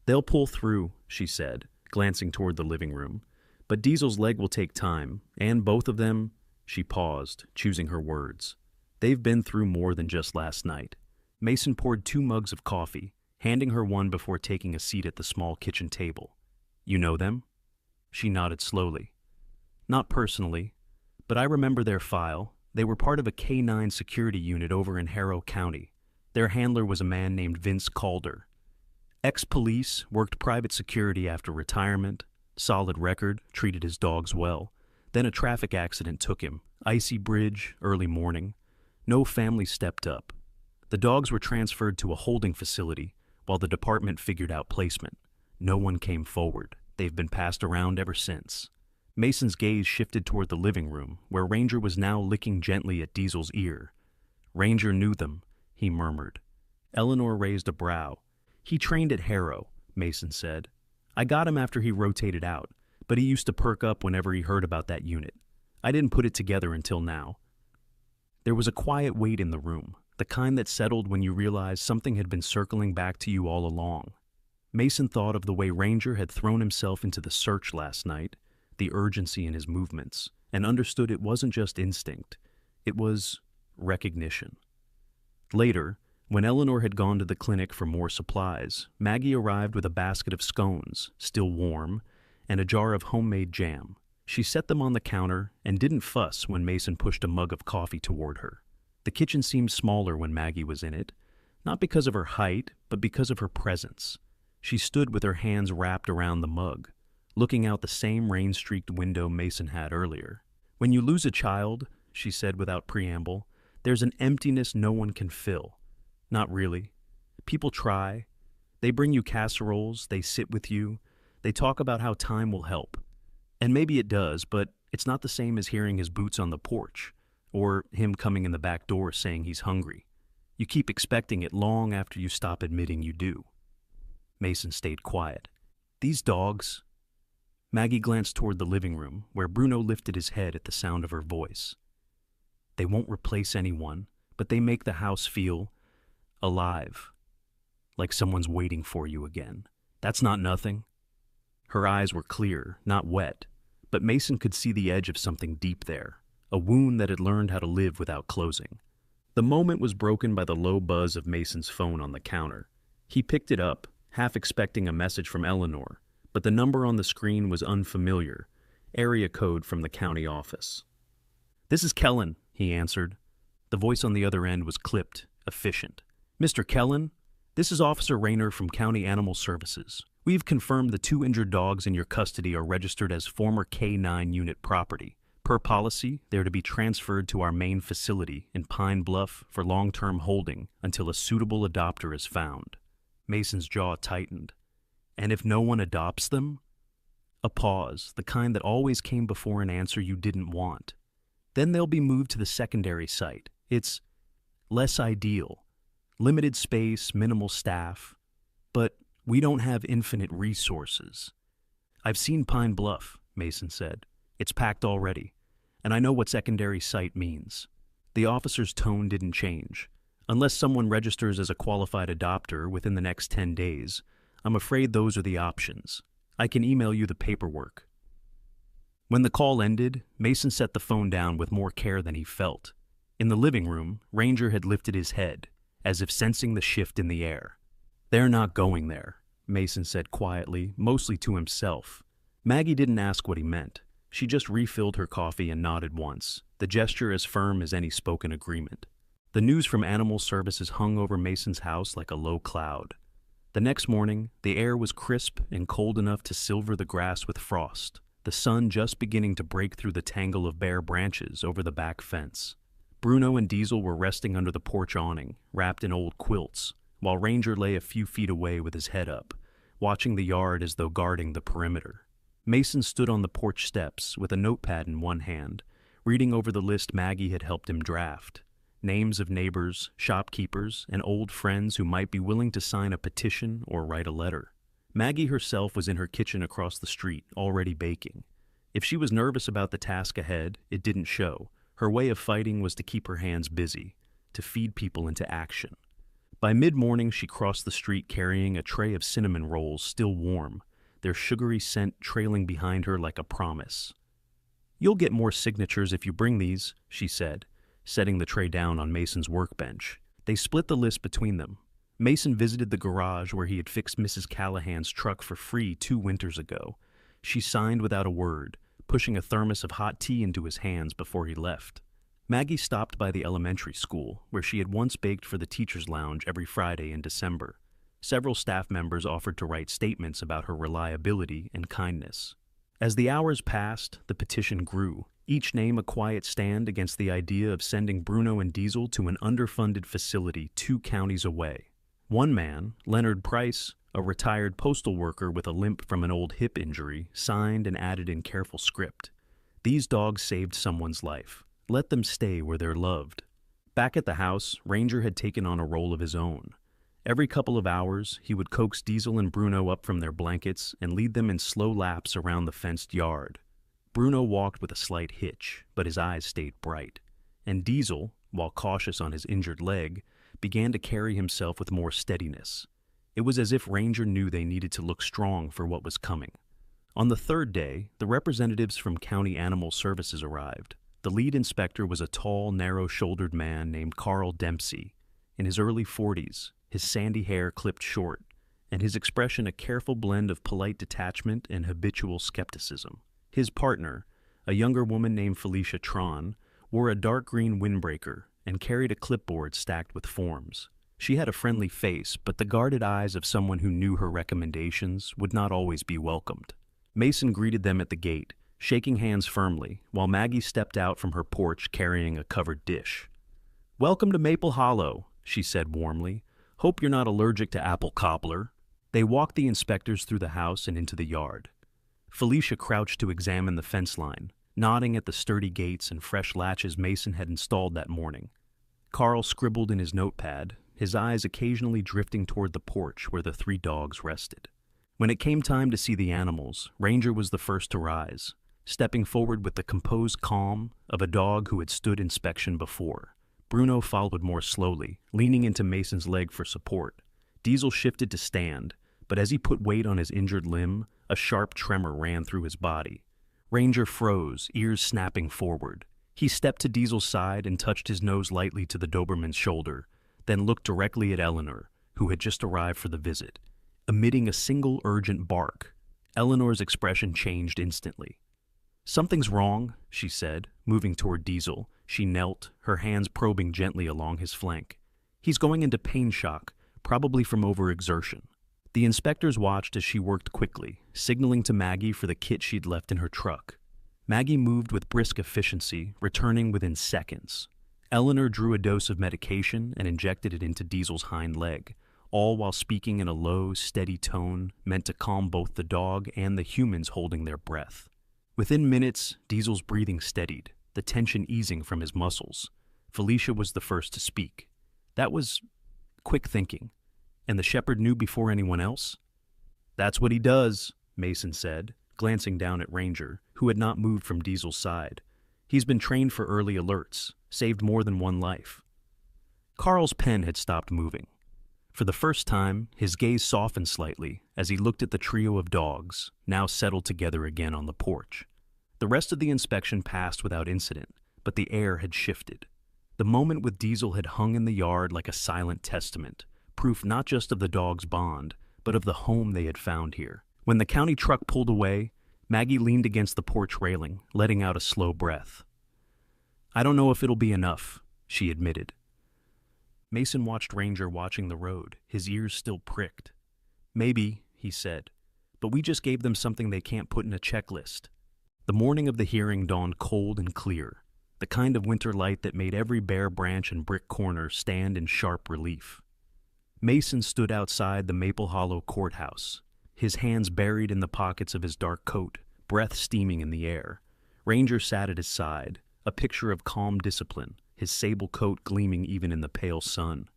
"They'll pull through," she said, glancing toward the living room. "But Diesel's leg will take time, and both of them—" She paused, choosing her words. "They've been through more than just last night." Mason poured 2 mugs of coffee, handing her one before taking a seat at the small kitchen table. "You know them?" She nodded slowly. "Not personally, but I remember their file. They were part of a K-9 security unit over in Harrow County. Their handler was a man named Vince Calder. Ex-police, worked private security after retirement, solid record, treated his dogs well. Then a traffic accident took him, icy bridge, early morning. No family stepped up. The dogs were transferred to a holding facility while the department figured out placement. No one came forward. They've been passed around ever since." Mason's gaze shifted toward the living room, where Ranger was now licking gently at Diesel's ear. "Ranger knew them," he murmured. Eleanor raised a brow. "He trained at Harrow," Mason said. "I got him after he rotated out, but he used to perk up whenever he heard about that unit. I didn't put it together until now." There was a quiet weight in the room, the kind that settled when you realized something had been circling back to you all along. Mason thought of the way Ranger had thrown himself into the search last night, the urgency in his movements, and understood it wasn't just instinct, it was recognition. Later, when Eleanor had gone to the clinic for more supplies, Maggie arrived with a basket of scones, still warm, and a jar of homemade jam. She set them on the counter and didn't fuss when Mason pushed a mug of coffee toward her. The kitchen seemed smaller when Maggie was in it, not because of her height, but because of her presence. She stood with her hands wrapped around the mug, looking out the same rain-streaked window Mason had earlier. "When you lose a child," she said without preamble, "there's an emptiness no one can fill." Not really. People try. They bring you casseroles, they sit with you, they talk about how time will help. And maybe it does, but it's not the same as hearing his boots on the porch, or him coming in the back door saying he's hungry. You keep expecting it long after you stop admitting you do. Mason stayed quiet. "These dogs—" Maggie glanced toward the living room, where Bruno lifted his head at the sound of her voice. "They won't replace anyone, but they make the house feel alive, like someone's waiting for you again. That's not nothing." Her eyes were clear, not wet, but Mason could see the edge of something deep there, a wound that had learned how to live without closing. The moment was broken by the low buzz of Mason's phone on the counter. He picked it up, half expecting a message from Eleanor, but the number on the screen was unfamiliar, area code from the county office. "This is Kellen," he answered. The voice on the other end was clipped, efficient. "Mr. Kellen, this is Officer Rayner from County Animal Services. We've confirmed the 2 injured dogs in your custody are registered as former K-9 unit property. Per policy, they're to be transferred to our main facility in Pine Bluff for long-term holding until a suitable adopter is found." Mason's jaw tightened. "And if no one adopts them?" A pause, the kind that always came before an answer you didn't want. "Then they'll be moved to the secondary site. It's less ideal. Limited space, minimal staff. But we don't have infinite resources." "I've seen Pine Bluff," Mason said. "It's packed already, and I know what secondary site means." The officer's tone didn't change. "Unless someone registers as a qualified adopter within the next 10 days, I'm afraid those are the options. I can email you the paperwork." When the call ended, Mason set the phone down with more care than he felt. In the living room, Ranger had lifted his head, as if sensing the shift in the air. "They're not going there," Mason said quietly, mostly to himself. Maggie didn't ask what he meant. She just refilled her coffee and nodded once, the gesture as firm as any spoken agreement. The news from Animal Services hung over Mason's house like a low cloud. The next morning, the air was crisp and cold enough to silver the grass with frost, the sun just beginning to break through the tangle of bare branches over the back fence. Bruno and Diesel were resting under the porch awning, wrapped in old quilts, while Ranger lay a few feet away with his head up, watching the yard as though guarding the perimeter. Mason stood on the porch steps with a notepad in one hand, reading over the list Maggie had helped him draft. Names of neighbors, shopkeepers, and old friends who might be willing to sign a petition or write a letter. Maggie herself was in her kitchen across the street, already baking. If she was nervous about the task ahead, it didn't show. Her way of fighting was to keep her hands busy, to feed people into action. By mid-morning, she crossed the street carrying a tray of cinnamon rolls still warm, their sugary scent trailing behind her like a promise. "You'll get more signatures if you bring these," she said, setting the tray down on Mason's workbench. They split the list between them. Mason visited the garage where he had fixed Mrs. Callahan's truck for free 2 winters ago. She signed without a word, pushing a thermos of hot tea into his hands before he left. Maggie stopped by the elementary school, where she had once baked for the teacher's lounge every Friday in December. Several staff members offered to write statements about her reliability and kindness. As the hours passed, the petition grew, each name a quiet stand against the idea of sending Bruno and Diesel to an underfunded facility 2 counties away. One man, Leonard Price, a retired postal worker with a limp from an old hip injury, signed and added in careful script, "These dogs saved someone's life. Let them stay where they're loved." Back at the house, Ranger had taken on a role of his own. Every couple of hours, he would coax Diesel and Bruno up from their blankets and lead them in slow laps around the fenced yard. Bruno walked with a slight hitch, but his eyes stayed bright. And Diesel, while cautious on his injured leg, began to carry himself with more steadiness. It was as if Ranger knew they needed to look strong for what was coming. On the 3rd day, the representatives from County Animal Services arrived. The lead inspector was a tall, narrow-shouldered man named Carl Dempsey, in his early 40s, his sandy hair clipped short, and his expression a careful blend of polite detachment and habitual skepticism. His partner, a younger woman named Felicia Tron, wore a dark green windbreaker and carried a clipboard stacked with forms. She had a friendly face, but the guarded eyes of someone who knew her recommendations would not always be welcomed. Mason greeted them at the gate, shaking hands firmly, while Maggie stepped out from her porch carrying a covered dish. "Welcome to Maple Hollow," she said warmly. "Hope you're not allergic to apple cobbler." They walked the inspectors through the house and into the yard. Felicia crouched to examine the fence line, nodding at the sturdy gates and fresh latches Mason had installed that morning. Carl scribbled in his notepad, his eyes occasionally drifting toward the porch where the 3 dogs rested. When it came time to see the animals, Ranger was the first to rise, stepping forward with the composed calm of a dog who had stood inspection before. Bruno followed more slowly, leaning into Mason's leg for support. Diesel shifted to stand, but as he put weight on his injured limb, a sharp tremor ran through his body. Ranger froze, ears snapping forward. He stepped to Diesel's side and touched his nose lightly to the Doberman's shoulder, then looked directly at Eleanor, who had just arrived for the visit. Emitting a single urgent bark, Eleanor's expression changed instantly. "Something's wrong," she said, moving toward Diesel. She knelt, her hands probing gently along his flank. "He's going into pain shock, probably from overexertion." The inspectors watched as she worked quickly, signaling to Maggie for the kit she'd left in her truck. Maggie moved with brisk efficiency, returning within seconds. Eleanor drew a dose of medication and injected it into Diesel's hind leg, all while speaking in a low, steady tone meant to calm both the dog and the humans holding their breath. Within minutes, Diesel's breathing steadied, the tension easing from his muscles. Felicia was the first to speak. That was quick thinking. And the shepherd knew before anyone else? "That's what he does," Mason said, glancing down at Ranger, who had not moved from Diesel's side. "He's been trained for early alerts, saved more than one life." Carl's pen had stopped moving. For the first time, his gaze softened slightly as he looked at the trio of dogs, now settled together again on the porch. The rest of the inspection passed without incident, but the air had shifted. The moment with Diesel had hung in the yard like a silent testament, proof not just of the dogs' bond, but of the home they had found here. When the county truck pulled away, Maggie leaned against the porch railing, letting out a slow breath. "I don't know if it'll be enough," she admitted. Mason watched Ranger watching the road, his ears still pricked. "Maybe," he said, "but we just gave them something they can't put in a checklist." The morning of the hearing dawned cold and clear, the kind of winter light that made every bare branch and brick corner stand in sharp relief. Mason stood outside the Maple Hollow courthouse, his hands buried in the pockets of his dark coat, breath steaming in the air. Ranger sat at his side, a picture of calm discipline, his sable coat gleaming even in the pale sun.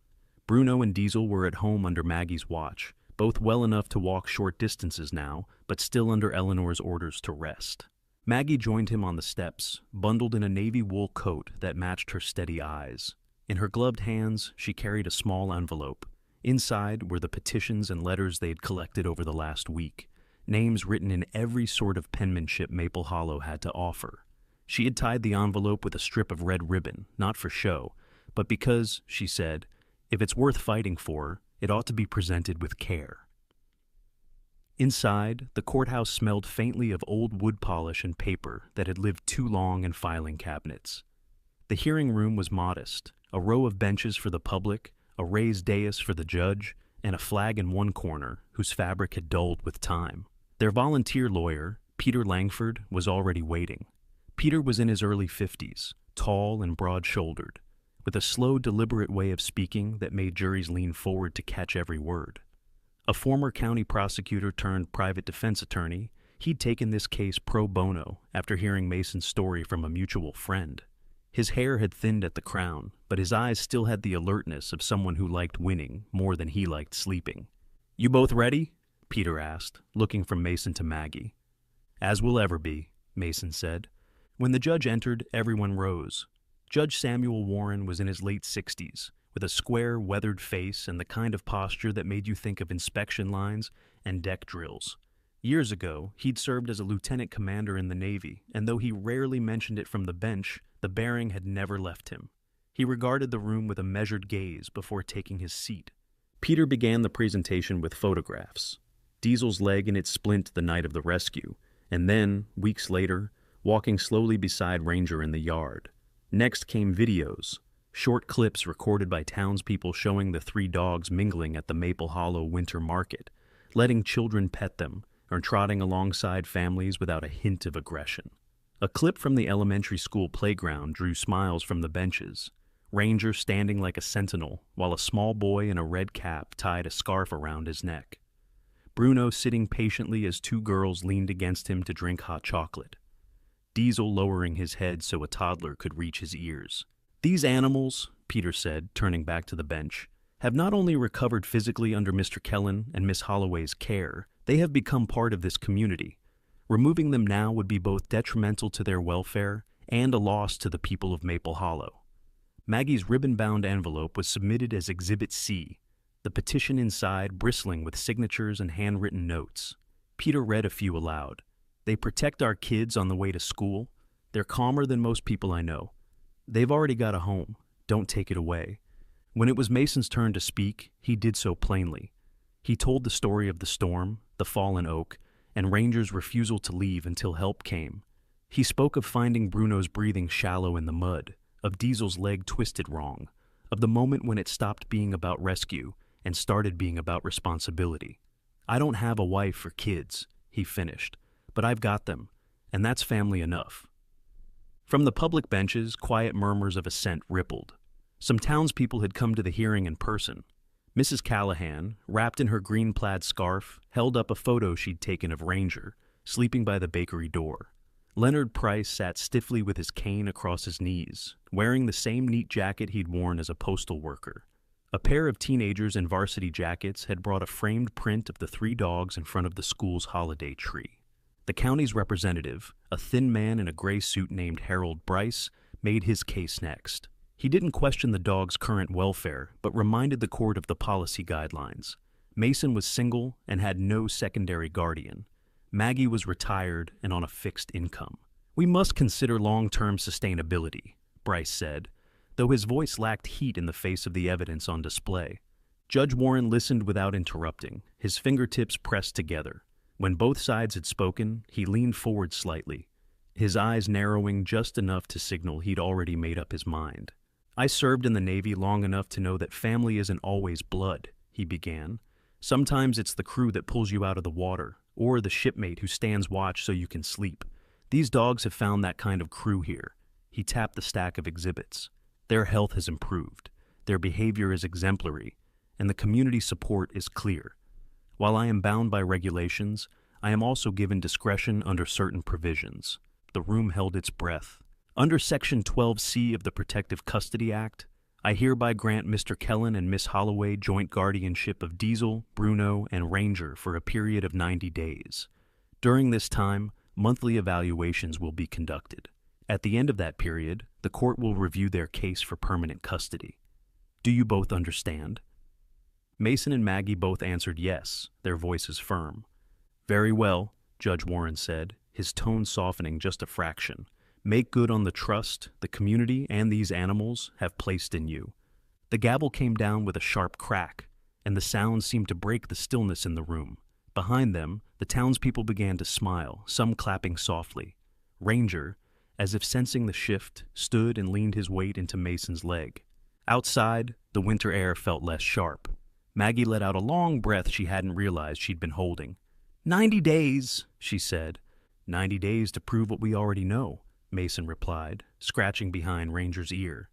Bruno and Diesel were at home under Maggie's watch, both well enough to walk short distances now, but still under Eleanor's orders to rest. Maggie joined him on the steps, bundled in a navy wool coat that matched her steady eyes. In her gloved hands, she carried a small envelope. Inside were the petitions and letters they had collected over the last week, names written in every sort of penmanship Maple Hollow had to offer. She had tied the envelope with a strip of red ribbon, not for show, but because, she said, if it's worth fighting for, it ought to be presented with care. Inside, the courthouse smelled faintly of old wood polish and paper that had lived too long in filing cabinets. The hearing room was modest, a row of benches for the public, a raised dais for the judge, and a flag in one corner whose fabric had dulled with time. Their volunteer lawyer, Peter Langford, was already waiting. Peter was in his early 50s, tall and broad-shouldered, with a slow, deliberate way of speaking that made juries lean forward to catch every word. A former county prosecutor turned private defense attorney, he'd taken this case pro bono after hearing Mason's story from a mutual friend. His hair had thinned at the crown, but his eyes still had the alertness of someone who liked winning more than he liked sleeping. "You both ready?" Peter asked, looking from Mason to Maggie. "As we'll ever be," Mason said. When the judge entered, everyone rose. Judge Samuel Warren was in his late 60s, with a square, weathered face and the kind of posture that made you think of inspection lines and deck drills. Years ago, he'd served as a lieutenant commander in the Navy, and though he rarely mentioned it from the bench, the bearing had never left him. He regarded the room with a measured gaze before taking his seat. Peter began the presentation with photographs. Diesel's leg in its splint the night of the rescue, and then, weeks later, walking slowly beside Ranger in the yard. Next came videos, short clips recorded by townspeople showing the 3 dogs mingling at the Maple Hollow winter market, letting children pet them, or trotting alongside families without a hint of aggression. A clip from the elementary school playground drew smiles from the benches, Ranger standing like a sentinel, while a small boy in a red cap tied a scarf around his neck. Bruno sitting patiently as 2 girls leaned against him to drink hot chocolate. Diesel lowering his head so a toddler could reach his ears. "These animals," Peter said, turning back to the bench, "have not only recovered physically under Mr. Kellen and Miss Holloway's care, they have become part of this community. Removing them now would be both detrimental to their welfare and a loss to the people of Maple Hollow." Maggie's ribbon-bound envelope was submitted as Exhibit C, the petition inside bristling with signatures and handwritten notes. Peter read a few aloud. "They protect our kids on the way to school. They're calmer than most people I know. They've already got a home. Don't take it away." When it was Mason's turn to speak, he did so plainly. He told the story of the storm, the fallen oak, and Ranger's refusal to leave until help came. He spoke of finding Bruno's breathing shallow in the mud, of Diesel's leg twisted wrong, of the moment when it stopped being about rescue and started being about responsibility. "I don't have a wife or kids," he finished, "but I've got them, and that's family enough." From the public benches, quiet murmurs of assent rippled. Some townspeople had come to the hearing in person. Mrs. Callahan, wrapped in her green plaid scarf, held up a photo she'd taken of Ranger, sleeping by the bakery door. Leonard Price sat stiffly with his cane across his knees, wearing the same neat jacket he'd worn as a postal worker. A pair of teenagers in varsity jackets had brought a framed print of the 3 dogs in front of the school's holiday tree. The county's representative, a thin man in a gray suit named Harold Bryce, made his case next. He didn't question the dog's current welfare, but reminded the court of the policy guidelines. Mason was single and had no secondary guardian. Maggie was retired and on a fixed income. "We must consider long-term sustainability," Bryce said, though his voice lacked heat in the face of the evidence on display. Judge Warren listened without interrupting, his fingertips pressed together. When both sides had spoken, he leaned forward slightly, his eyes narrowing just enough to signal he'd already made up his mind. "I served in the Navy long enough to know that family isn't always blood," he began. "Sometimes it's the crew that pulls you out of the water, or the shipmate who stands watch so you can sleep. These dogs have found that kind of crew here." He tapped the stack of exhibits. "Their health has improved, their behavior is exemplary, and the community support is clear. While I am bound by regulations, I am also given discretion under certain provisions." The room held its breath. "Under Section 12C of the Protective Custody Act, I hereby grant Mr. Kellen and Miss Holloway joint guardianship of Diesel, Bruno, and Ranger for a period of 90 days. During this time, Monthly evaluations will be conducted. At the end of that period, the court will review their case for permanent custody. Do you both understand?" Mason and Maggie both answered yes, their voices firm. "Very well," Judge Warren said, his tone softening just a fraction. "Make good on the trust the community and these animals have placed in you." The gavel came down with a sharp crack, and the sound seemed to break the stillness in the room. Behind them, the townspeople began to smile, some clapping softly. Ranger, as if sensing the shift, stood and leaned his weight into Mason's leg. Outside, the winter air felt less sharp. Maggie let out a long breath she hadn't realized she'd been holding. 90 days, she said. 90 days to prove what we already know, Mason replied, scratching behind Ranger's ear.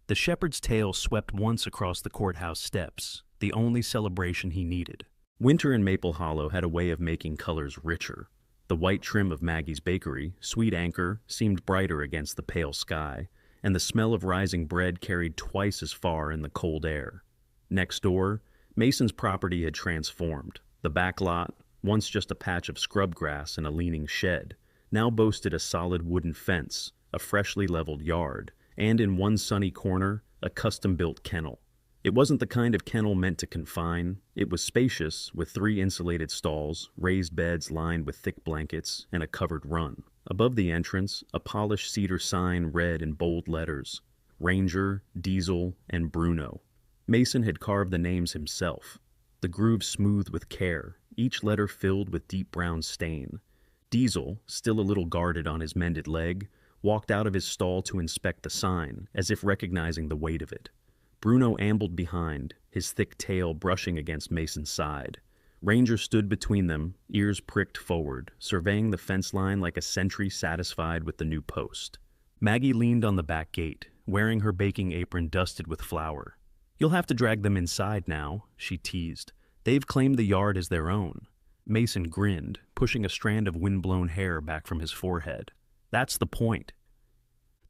The shepherd's tail swept once across the courthouse steps, the only celebration he needed. Winter in Maple Hollow had a way of making colors richer. The white trim of Maggie's bakery, Sweet Anchor, seemed brighter against the pale sky, and the smell of rising bread carried twice as far in the cold air. Next door, Mason's property had transformed. The back lot, once just a patch of scrub grass and a leaning shed, now boasted a solid wooden fence, a freshly leveled yard, and in one sunny corner, a custom-built kennel. It wasn't the kind of kennel meant to confine. It was spacious, with 3 insulated stalls, raised beds lined with thick blankets, and a covered run. Above the entrance, a polished cedar sign read in bold letters, Ranger, Diesel, and Bruno. Mason had carved the names himself, the grooves smoothed with care, each letter filled with deep brown stain. Diesel, still a little guarded on his mended leg, walked out of his stall to inspect the sign, as if recognizing the weight of it. Bruno ambled behind, his thick tail brushing against Mason's side. Ranger stood between them, ears pricked forward, surveying the fence line like a sentry satisfied with the new post. Maggie leaned on the back gate, wearing her baking apron dusted with flour. "You'll have to drag them inside now," she teased. "They've claimed the yard as their own." Mason grinned, pushing a strand of wind-blown hair back from his forehead. "That's the point."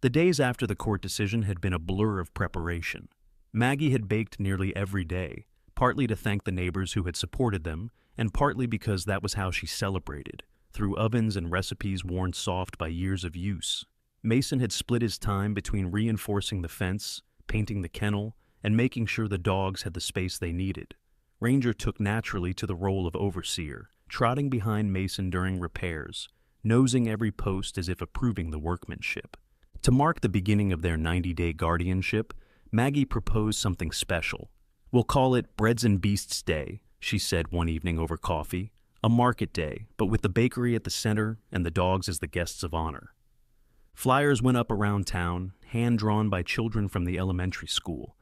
The days after the court decision had been a blur of preparation. Maggie had baked nearly every day, partly to thank the neighbors who had supported them, and partly because that was how she celebrated, through ovens and recipes worn soft by years of use. Mason had split his time between reinforcing the fence, painting the kennel, and making sure the dogs had the space they needed. Ranger took naturally to the role of overseer, trotting behind Mason during repairs, nosing every post as if approving the workmanship. To mark the beginning of their 90-day guardianship, Maggie proposed something special. "We'll call it Breads and Beasts Day," she said one evening over coffee. "A market day, but with the bakery at the center and the dogs as the guests of honor." Flyers went up around town, hand-drawn by children from the elementary school.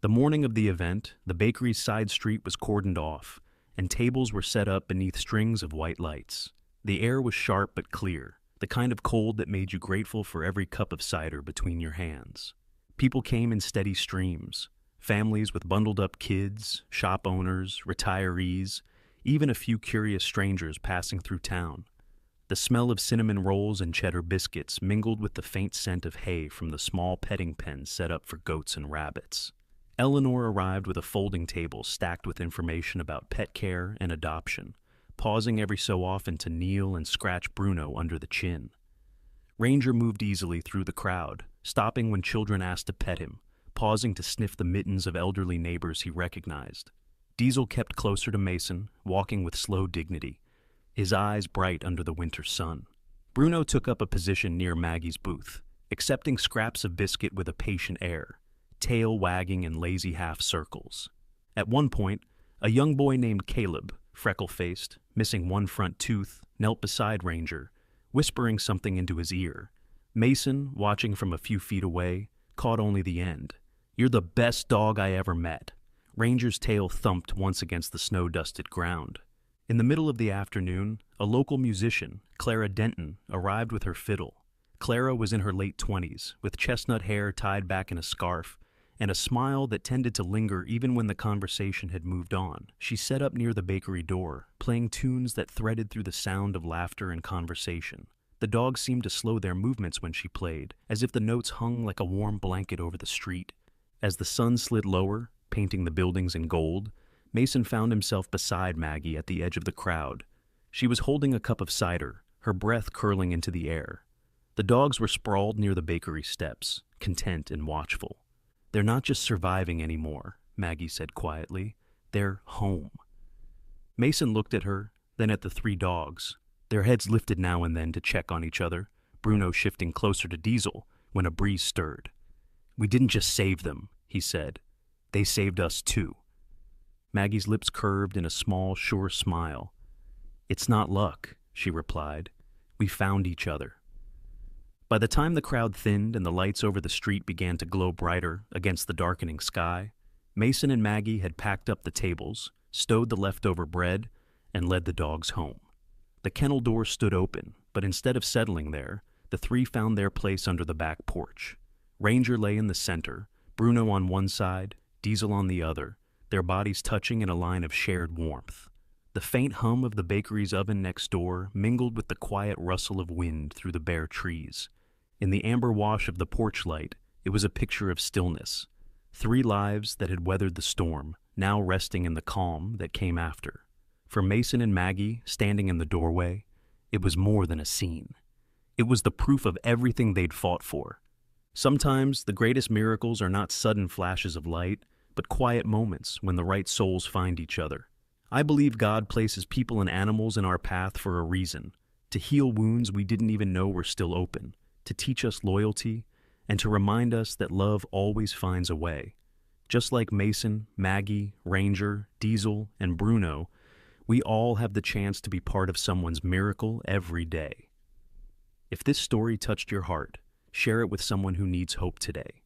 The morning of the event, the bakery's side street was cordoned off, and tables were set up beneath strings of white lights. The air was sharp but clear, the kind of cold that made you grateful for every cup of cider between your hands. People came in steady streams, families with bundled-up kids, shop owners, retirees, even a few curious strangers passing through town. The smell of cinnamon rolls and cheddar biscuits mingled with the faint scent of hay from the small petting pens set up for goats and rabbits. Eleanor arrived with a folding table stacked with information about pet care and adoption, pausing every so often to kneel and scratch Bruno under the chin. Ranger moved easily through the crowd, stopping when children asked to pet him, pausing to sniff the mittens of elderly neighbors he recognized. Diesel kept closer to Mason, walking with slow dignity, his eyes bright under the winter sun. Bruno took up a position near Maggie's booth, accepting scraps of biscuit with a patient air, tail wagging in lazy half circles. At one point, a young boy named Caleb, freckle-faced, missing one front tooth, knelt beside Ranger, whispering something into his ear. Mason, watching from a few feet away, caught only the end. "You're the best dog I ever met." Ranger's tail thumped once against the snow-dusted ground. In the middle of the afternoon, a local musician, Clara Denton, arrived with her fiddle. Clara was in her late 20s, with chestnut hair tied back in a scarf, and a smile that tended to linger even when the conversation had moved on. She sat up near the bakery door, playing tunes that threaded through the sound of laughter and conversation. The dogs seemed to slow their movements when she played, as if the notes hung like a warm blanket over the street. As the sun slid lower, painting the buildings in gold, Mason found himself beside Maggie at the edge of the crowd. She was holding a cup of cider, her breath curling into the air. The dogs were sprawled near the bakery steps, content and watchful. "They're not just surviving anymore," Maggie said quietly. "They're home." Mason looked at her, then at the three dogs. Their heads lifted now and then to check on each other, Bruno shifting closer to Diesel when a breeze stirred. "We didn't just save them," he said. "They saved us too." Maggie's lips curved in a small, sure smile. "It's not luck," she replied. "We found each other." By the time the crowd thinned and the lights over the street began to glow brighter against the darkening sky, Mason and Maggie had packed up the tables, stowed the leftover bread, and led the dogs home. The kennel door stood open, but instead of settling there, the three found their place under the back porch. Ranger lay in the center, Bruno on one side, Diesel on the other, their bodies touching in a line of shared warmth. The faint hum of the bakery's oven next door mingled with the quiet rustle of wind through the bare trees. In the amber wash of the porch light, it was a picture of stillness. Three lives that had weathered the storm, now resting in the calm that came after. For Mason and Maggie, standing in the doorway, it was more than a scene. It was the proof of everything they'd fought for. Sometimes the greatest miracles are not sudden flashes of light, but quiet moments when the right souls find each other. I believe God places people and animals in our path for a reason, to heal wounds we didn't even know were still open, to teach us loyalty, and to remind us that love always finds a way. Just like Mason, Maggie, Ranger, Diesel, and Bruno, we all have the chance to be part of someone's miracle every day. If this story touched your heart, share it with someone who needs hope today.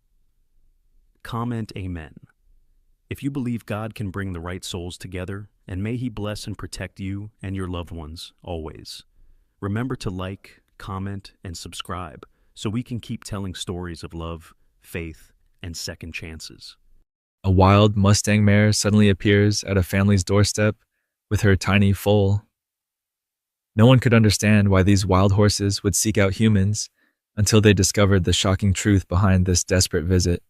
Comment Amen. If you believe God can bring the right souls together, and may He bless and protect you and your loved ones always. Remember to like, comment, and subscribe so we can keep telling stories of love, faith, and second chances. A wild Mustang mare suddenly appears at a family's doorstep with her tiny foal. No one could understand why these wild horses would seek out humans until they discovered the shocking truth behind this desperate visit.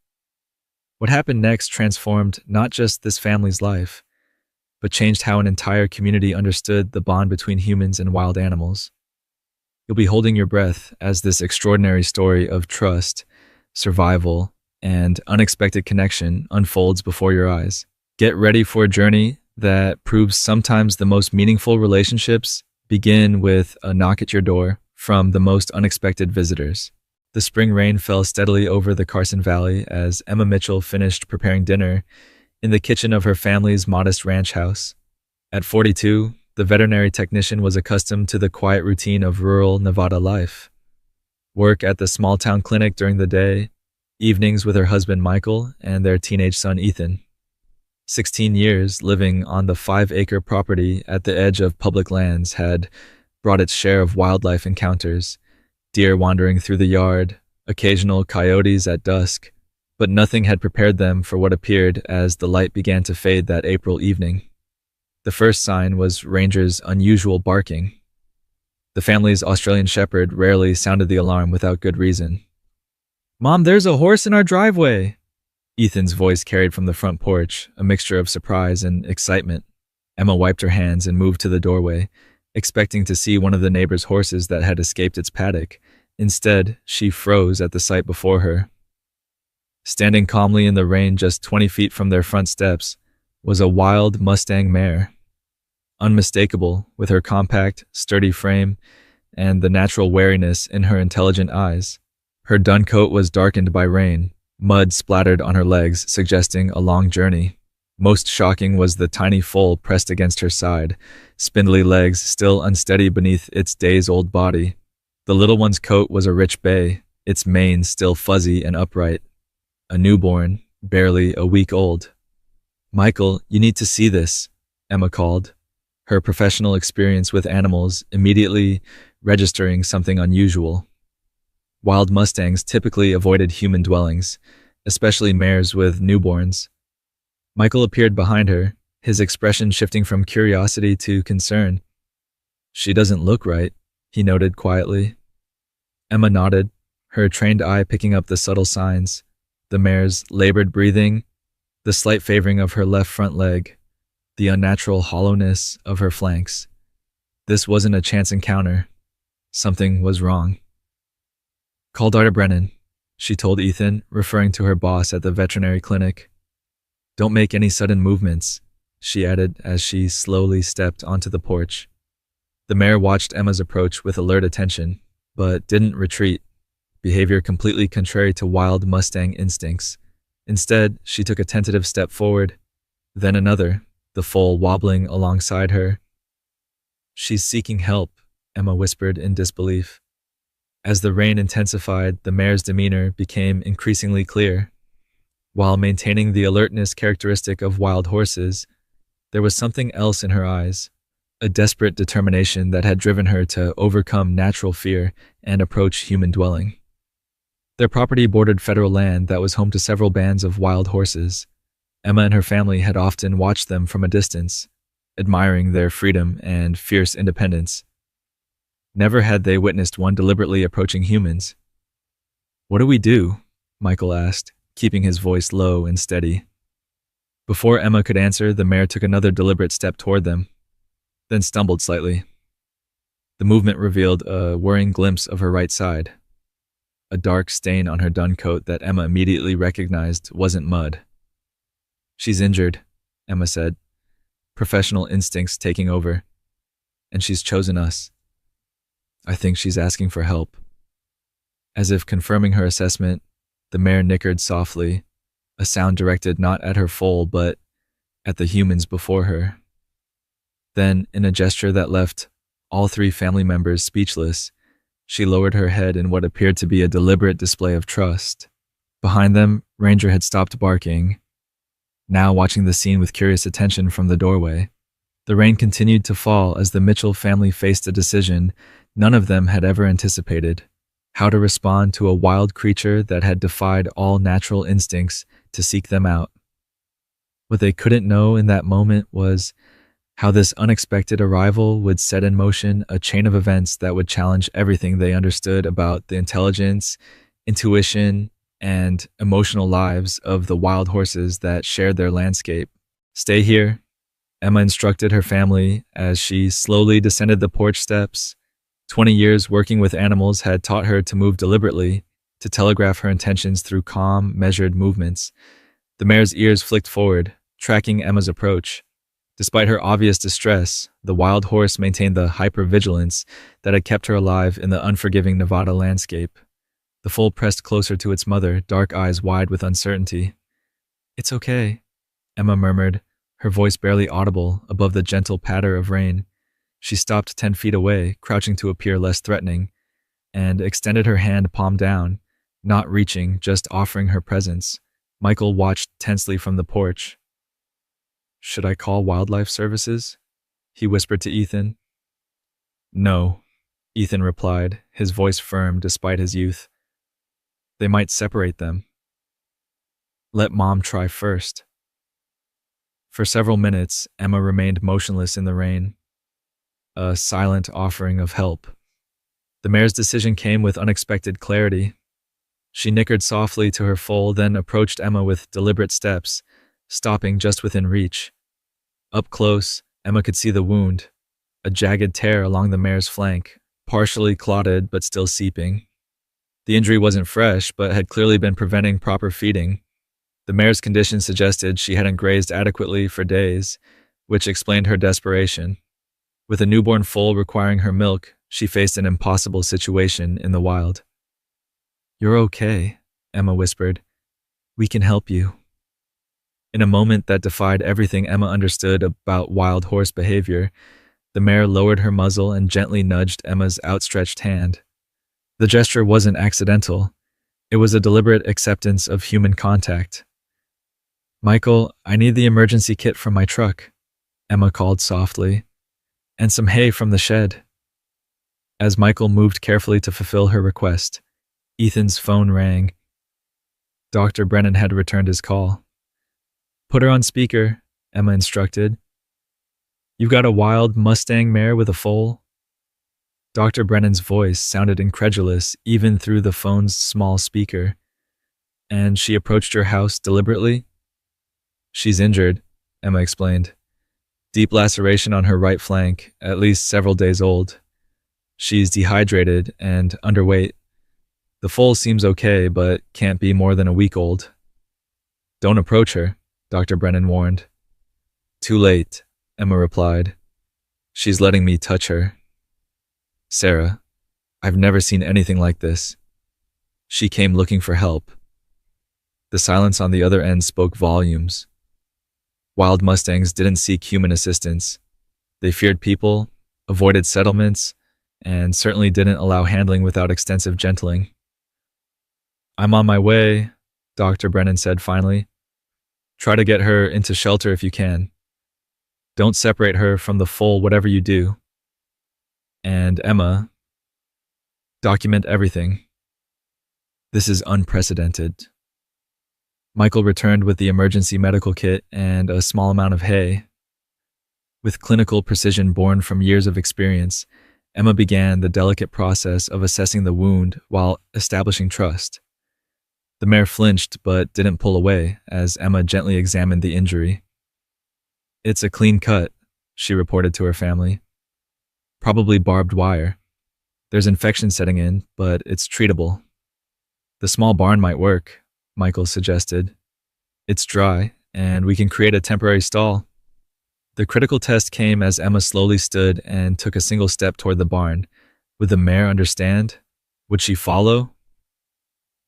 What happened next transformed not just this family's life, but changed how an entire community understood the bond between humans and wild animals. You'll be holding your breath as this extraordinary story of trust, survival, and unexpected connection unfolds before your eyes. Get ready for a journey that proves sometimes the most meaningful relationships begin with a knock at your door from the most unexpected visitors. The spring rain fell steadily over the Carson Valley as Emma Mitchell finished preparing dinner in the kitchen of her family's modest ranch house. At 42, the veterinary technician was accustomed to the quiet routine of rural Nevada life. Work at the small-town clinic during the day, evenings with her husband Michael and their teenage son Ethan. 16 years living on the 5-acre property at the edge of public lands had brought its share of wildlife encounters, deer wandering through the yard, occasional coyotes at dusk, but nothing had prepared them for what appeared as the light began to fade that April evening. The first sign was Ranger's unusual barking. The family's Australian shepherd rarely sounded the alarm without good reason. "Mom, there's a horse in our driveway!" Ethan's voice carried from the front porch, a mixture of surprise and excitement. Emma wiped her hands and moved to the doorway, expecting to see one of the neighbor's horses that had escaped its paddock. Instead, she froze at the sight before her. Standing calmly in the rain just 20 feet from their front steps was a wild Mustang mare. Unmistakable with her compact, sturdy frame and the natural wariness in her intelligent eyes. Her dun coat was darkened by rain, mud splattered on her legs, suggesting a long journey. Most shocking was the tiny foal pressed against her side, spindly legs still unsteady beneath its days-old body. The little one's coat was a rich bay, its mane still fuzzy and upright. A newborn, barely a week old. "Michael, you need to see this," Emma called, her professional experience with animals immediately registering something unusual. Wild Mustangs typically avoided human dwellings, especially mares with newborns. Michael appeared behind her, his expression shifting from curiosity to concern. "She doesn't look right," he noted quietly. Emma nodded, her trained eye picking up the subtle signs, the mare's labored breathing, the slight favoring of her left front leg, the unnatural hollowness of her flanks. This wasn't a chance encounter. Something was wrong. Call Dr. Brennan, she told Ethan, referring to her boss at the veterinary clinic. Don't make any sudden movements, she added as she slowly stepped onto the porch. The mayor watched Emma's approach with alert attention, but didn't retreat, behavior completely contrary to wild Mustang instincts. Instead, she took a tentative step forward, then another, the foal wobbling alongside her. She's seeking help, Emma whispered in disbelief. As the rain intensified, the mare's demeanor became increasingly clear. While maintaining the alertness characteristic of wild horses, there was something else in her eyes, a desperate determination that had driven her to overcome natural fear and approach human dwelling. Their property bordered federal land that was home to several bands of wild horses. Emma and her family had often watched them from a distance, admiring their freedom and fierce independence. Never had they witnessed one deliberately approaching humans. What do we do? Michael asked, keeping his voice low and steady. Before Emma could answer, the mare took another deliberate step toward them, then stumbled slightly. The movement revealed a worrying glimpse of her right side, a dark stain on her dun coat that Emma immediately recognized wasn't mud. She's injured, Emma said, professional instincts taking over, and she's chosen us. I think she's asking for help. As if confirming her assessment, the mare nickered softly, a sound directed not at her foal but at the humans before her. Then, in a gesture that left all three family members speechless, she lowered her head in what appeared to be a deliberate display of trust. Behind them, Ranger had stopped barking, now watching the scene with curious attention from the doorway. The rain continued to fall as the Mitchell family faced a decision none of them had ever anticipated: how to respond to a wild creature that had defied all natural instincts to seek them out. What they couldn't know in that moment was how this unexpected arrival would set in motion a chain of events that would challenge everything they understood about the intelligence, intuition, and emotional lives of the wild horses that shared their landscape. Stay here, Emma instructed her family as she slowly descended the porch steps. 20 years working with animals had taught her to move deliberately, to telegraph her intentions through calm, measured movements. The mare's ears flicked forward, tracking Emma's approach. Despite her obvious distress, the wild horse maintained the hypervigilance that had kept her alive in the unforgiving Nevada landscape. The foal pressed closer to its mother, dark eyes wide with uncertainty. It's okay, Emma murmured, her voice barely audible above the gentle patter of rain. She stopped 10 feet away, crouching to appear less threatening, and extended her hand palm down, not reaching, just offering her presence. Michael watched tensely from the porch. Should I call wildlife services? He whispered to Ethan. No, Ethan replied, his voice firm despite his youth. They might separate them. Let Mom try first. For several minutes, Emma remained motionless in the rain, a silent offering of help. The mare's decision came with unexpected clarity. She nickered softly to her foal, then approached Emma with deliberate steps, stopping just within reach. Up close, Emma could see the wound, a jagged tear along the mare's flank, partially clotted but still seeping. The injury wasn't fresh, but had clearly been preventing proper feeding. The mare's condition suggested she hadn't grazed adequately for days, which explained her desperation. With a newborn foal requiring her milk, she faced an impossible situation in the wild. You're okay, Emma whispered. We can help you. In a moment that defied everything Emma understood about wild horse behavior, the mare lowered her muzzle and gently nudged Emma's outstretched hand. The gesture wasn't accidental. It was a deliberate acceptance of human contact. Michael, I need the emergency kit from my truck, Emma called softly, and some hay from the shed. As Michael moved carefully to fulfill her request, Ethan's phone rang. Dr. Brennan had returned his call. Put her on speaker, Emma instructed. You've got a wild Mustang mare with a foal? Dr. Brennan's voice sounded incredulous even through the phone's small speaker. And she approached your house deliberately? She's injured, Emma explained. Deep laceration on her right flank, at least several days old. She's dehydrated and underweight. The foal seems okay, but can't be more than a week old. Don't approach her, Dr. Brennan warned. Too late, Emma replied. She's letting me touch her. Sarah, I've never seen anything like this. She came looking for help. The silence on the other end spoke volumes. Wild mustangs didn't seek human assistance. They feared people, avoided settlements, and certainly didn't allow handling without extensive gentling. I'm on my way, Dr. Brennan said finally. Try to get her into shelter if you can. Don't separate her from the foal, whatever you do. And Emma, document everything. This is unprecedented. Michael returned with the emergency medical kit and a small amount of hay. With clinical precision born from years of experience, Emma began the delicate process of assessing the wound while establishing trust. The mare flinched but didn't pull away as Emma gently examined the injury. It's a clean cut, she reported to her family. Probably barbed wire. There's infection setting in, but it's treatable. The small barn might work, Michael suggested. It's dry, and we can create a temporary stall. The critical test came as Emma slowly stood and took a single step toward the barn. Would the mare understand? Would she follow?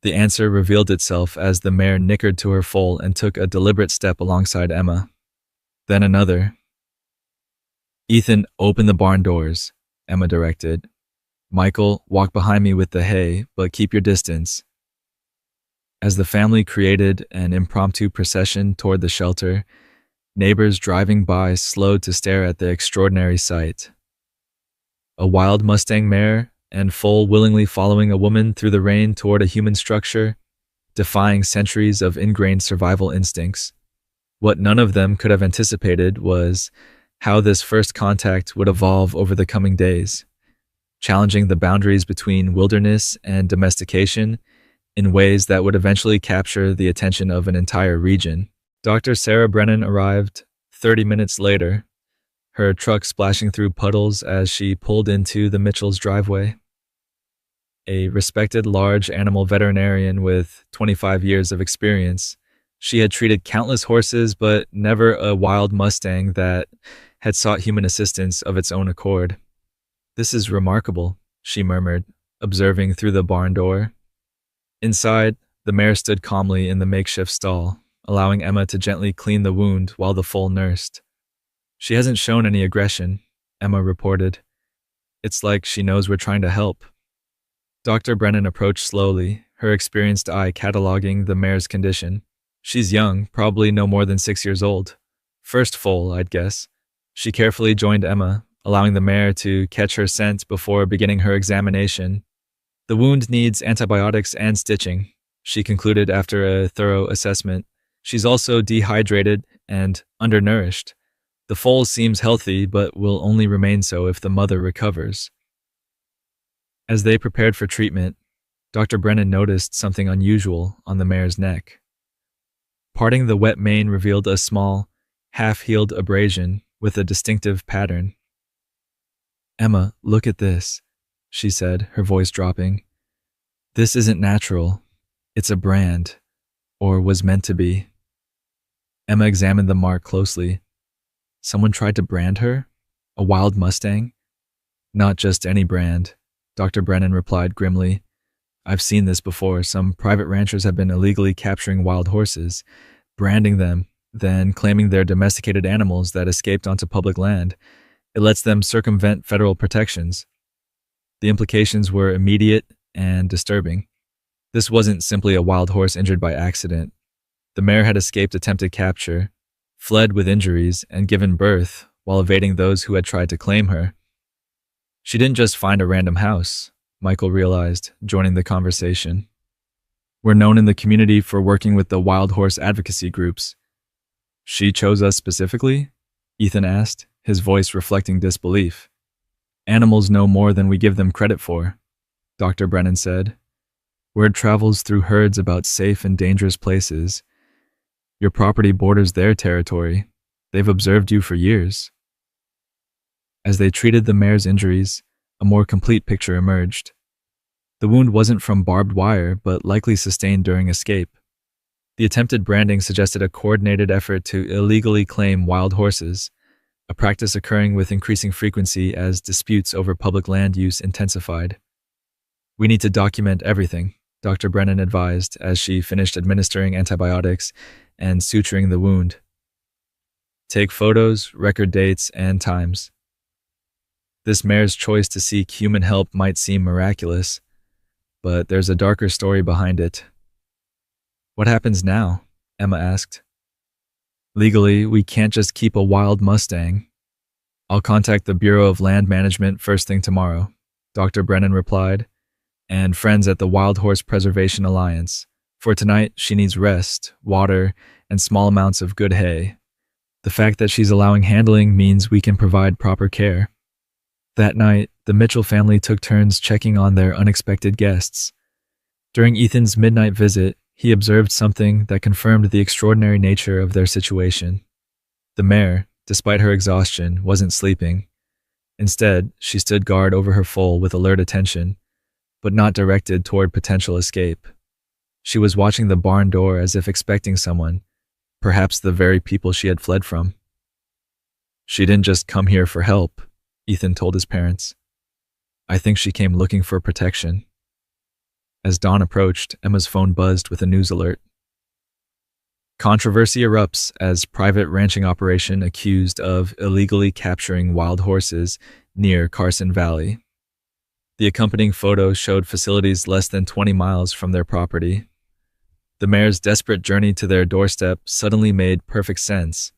The answer revealed itself as the mare nickered to her foal and took a deliberate step alongside Emma. Then another. Ethan, open the barn doors, Emma directed. Michael, walk behind me with the hay, but keep your distance. As the family created an impromptu procession toward the shelter, neighbors driving by slowed to stare at the extraordinary sight. A wild Mustang mare and foal willingly following a woman through the rain toward a human structure, defying centuries of ingrained survival instincts. What none of them could have anticipated was how this first contact would evolve over the coming days, challenging the boundaries between wilderness and domestication in ways that would eventually capture the attention of an entire region. Dr. Sarah Brennan arrived 30 minutes later, her truck splashing through puddles as she pulled into the Mitchell's driveway. A respected large animal veterinarian with 25 years of experience, she had treated countless horses, but never a wild Mustang that had sought human assistance of its own accord. This is remarkable, she murmured, observing through the barn door. Inside, the mare stood calmly in the makeshift stall, allowing Emma to gently clean the wound while the foal nursed. She hasn't shown any aggression, Emma reported. It's like she knows we're trying to help. Dr. Brennan approached slowly, her experienced eye cataloging the mare's condition. She's young, probably no more than 6 years old. First foal, I'd guess. She carefully joined Emma, allowing the mare to catch her scent before beginning her examination. The wound needs antibiotics and stitching, she concluded after a thorough assessment. She's also dehydrated and undernourished. The foal seems healthy, but will only remain so if the mother recovers. As they prepared for treatment, Dr. Brennan noticed something unusual on the mare's neck. Parting the wet mane revealed a small, half-healed abrasion with a distinctive pattern. Emma, look at this, she said, her voice dropping. This isn't natural. It's a brand, or was meant to be. Emma examined the mark closely. Someone tried to brand her? A wild Mustang? Not just any brand, Dr. Brennan replied grimly. I've seen this before. Some private ranchers have been illegally capturing wild horses, branding them, then claiming they're domesticated animals that escaped onto public land. It lets them circumvent federal protections. The implications were immediate and disturbing. This wasn't simply a wild horse injured by accident. The mare had escaped attempted capture, fled with injuries, and given birth while evading those who had tried to claim her. She didn't just find a random house, Michael realized, joining the conversation. We're known in the community for working with the wild horse advocacy groups. She chose us specifically? Ethan asked, his voice reflecting disbelief. Animals know more than we give them credit for, Dr. Brennan said. Word travels through herds about safe and dangerous places. Your property borders their territory. They've observed you for years. As they treated the mare's injuries, a more complete picture emerged. The wound wasn't from barbed wire, but likely sustained during escape. The attempted branding suggested a coordinated effort to illegally claim wild horses, a practice occurring with increasing frequency as disputes over public land use intensified. "We need to document everything," Dr. Brennan advised as she finished administering antibiotics and suturing the wound. "Take photos, record dates, and times." This mare's choice to seek human help might seem miraculous, but there's a darker story behind it. "What happens now?" Emma asked. "Legally, we can't just keep a wild Mustang. I'll contact the Bureau of Land Management first thing tomorrow," Dr. Brennan replied, "and friends at the Wild Horse Preservation Alliance. For tonight, she needs rest, water, and small amounts of good hay. The fact that she's allowing handling means we can provide proper care." That night, the Mitchell family took turns checking on their unexpected guests. During Ethan's midnight visit, he observed something that confirmed the extraordinary nature of their situation. The mare, despite her exhaustion, wasn't sleeping. Instead, she stood guard over her foal with alert attention, but not directed toward potential escape. She was watching the barn door as if expecting someone, perhaps the very people she had fled from. "She didn't just come here for help," Ethan told his parents. "I think she came looking for protection." As dawn approached, Emma's phone buzzed with a news alert. Controversy erupts as private ranching operation accused of illegally capturing wild horses near Carson Valley. The accompanying photo showed facilities less than 20 miles from their property. The mare's desperate journey to their doorstep suddenly made perfect sense.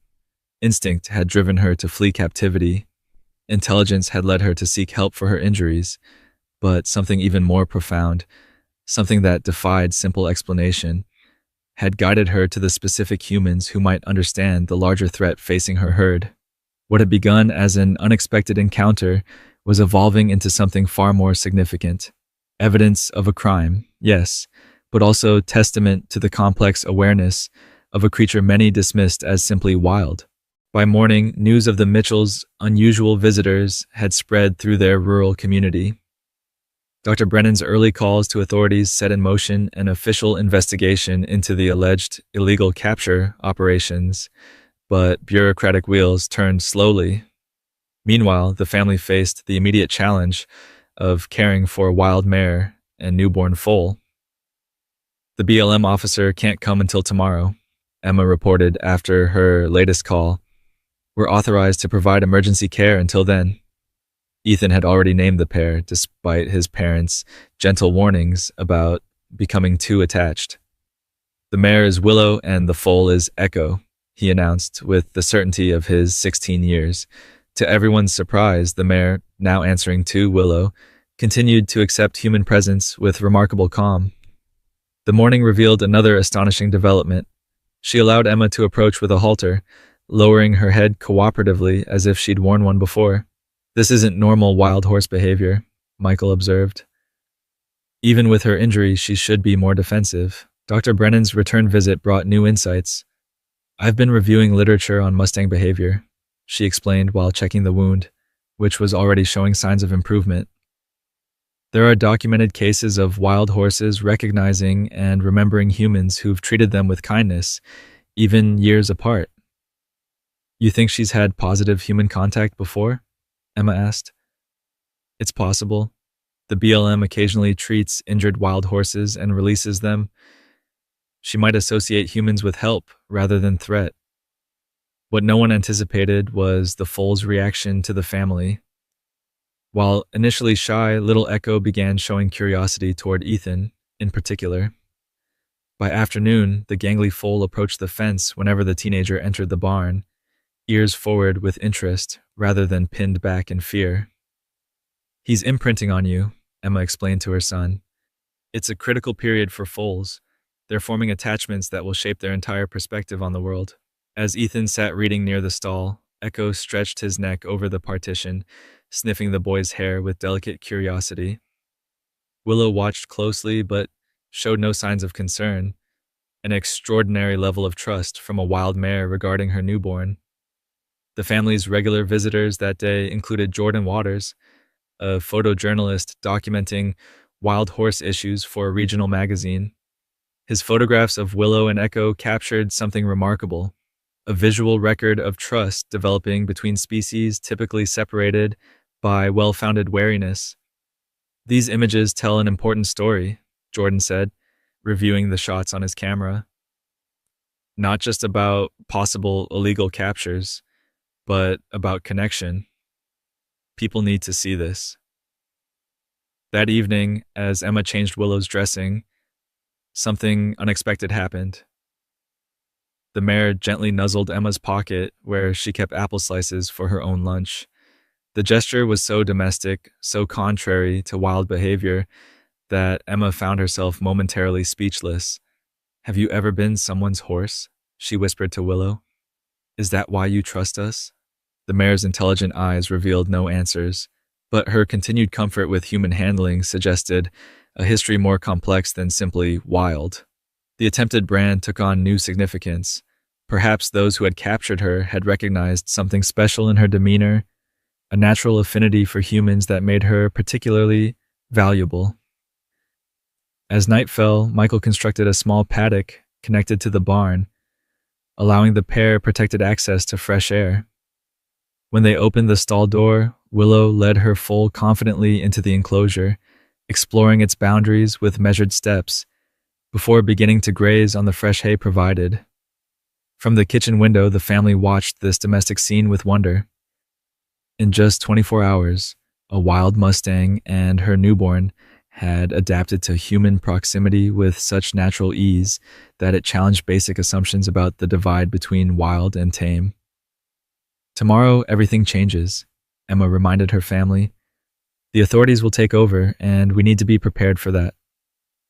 Instinct had driven her to flee captivity. Intelligence had led her to seek help for her injuries. But something even more profound, something that defied simple explanation, had guided her to the specific humans who might understand the larger threat facing her herd. What had begun as an unexpected encounter was evolving into something far more significant. Evidence of a crime, yes, but also testament to the complex awareness of a creature many dismissed as simply wild. By morning, news of the Mitchells' unusual visitors had spread through their rural community. Dr. Brennan's early calls to authorities set in motion an official investigation into the alleged illegal capture operations, but bureaucratic wheels turned slowly. Meanwhile, the family faced the immediate challenge of caring for a wild mare and newborn foal. "The BLM officer can't come until tomorrow," Emma reported after her latest call. "We're authorized to provide emergency care until then." Ethan had already named the pair, despite his parents' gentle warnings about becoming too attached. "The mare is Willow and the foal is Echo," he announced with the certainty of his 16 years. To everyone's surprise, the mare, now answering to Willow, continued to accept human presence with remarkable calm. The morning revealed another astonishing development. She allowed Emma to approach with a halter, lowering her head cooperatively as if she'd worn one before. "This isn't normal wild horse behavior," Michael observed. "Even with her injury, she should be more defensive." Dr. Brennan's return visit brought new insights. "I've been reviewing literature on Mustang behavior," she explained while checking the wound, which was already showing signs of improvement. "There are documented cases of wild horses recognizing and remembering humans who've treated them with kindness, even years apart." "You think she's had positive human contact before?" Emma asked. "It's possible. The BLM occasionally treats injured wild horses and releases them. She might associate humans with help rather than threat." What no one anticipated was the foal's reaction to the family. While initially shy, little Echo began showing curiosity toward Ethan, in particular. By afternoon, the gangly foal approached the fence whenever the teenager entered the barn, ears forward with interest rather than pinned back in fear. "He's imprinting on you," Emma explained to her son. "It's a critical period for foals. They're forming attachments that will shape their entire perspective on the world." As Ethan sat reading near the stall, Echo stretched his neck over the partition, sniffing the boy's hair with delicate curiosity. Willow watched closely but showed no signs of concern, an extraordinary level of trust from a wild mare regarding her newborn. The family's regular visitors that day included Jordan Waters, a photojournalist documenting wild horse issues for a regional magazine. His photographs of Willow and Echo captured something remarkable, a visual record of trust developing between species typically separated by well-founded wariness. These images tell an important story, Jordan said, reviewing the shots on his camera. Not just about possible illegal captures, but about connection. People need to see this. That evening, as Emma changed Willow's dressing, something unexpected happened. The mare gently nuzzled Emma's pocket where she kept apple slices for her own lunch. The gesture was so domestic, so contrary to wild behavior, that Emma found herself momentarily speechless. "Have you ever been someone's horse?" she whispered to Willow. "Is that why you trust us?" The mare's intelligent eyes revealed no answers, but her continued comfort with human handling suggested a history more complex than simply wild. The attempted brand took on new significance. Perhaps those who had captured her had recognized something special in her demeanor, a natural affinity for humans that made her particularly valuable. As night fell, Michael constructed a small paddock connected to the barn, allowing the pair protected access to fresh air. When they opened the stall door, Willow led her foal confidently into the enclosure, exploring its boundaries with measured steps, before beginning to graze on the fresh hay provided. From the kitchen window, the family watched this domestic scene with wonder. In just 24 hours, a wild Mustang and her newborn had adapted to human proximity with such natural ease that it challenged basic assumptions about the divide between wild and tame. "Tomorrow, everything changes," Emma reminded her family. "The authorities will take over, and we need to be prepared for that."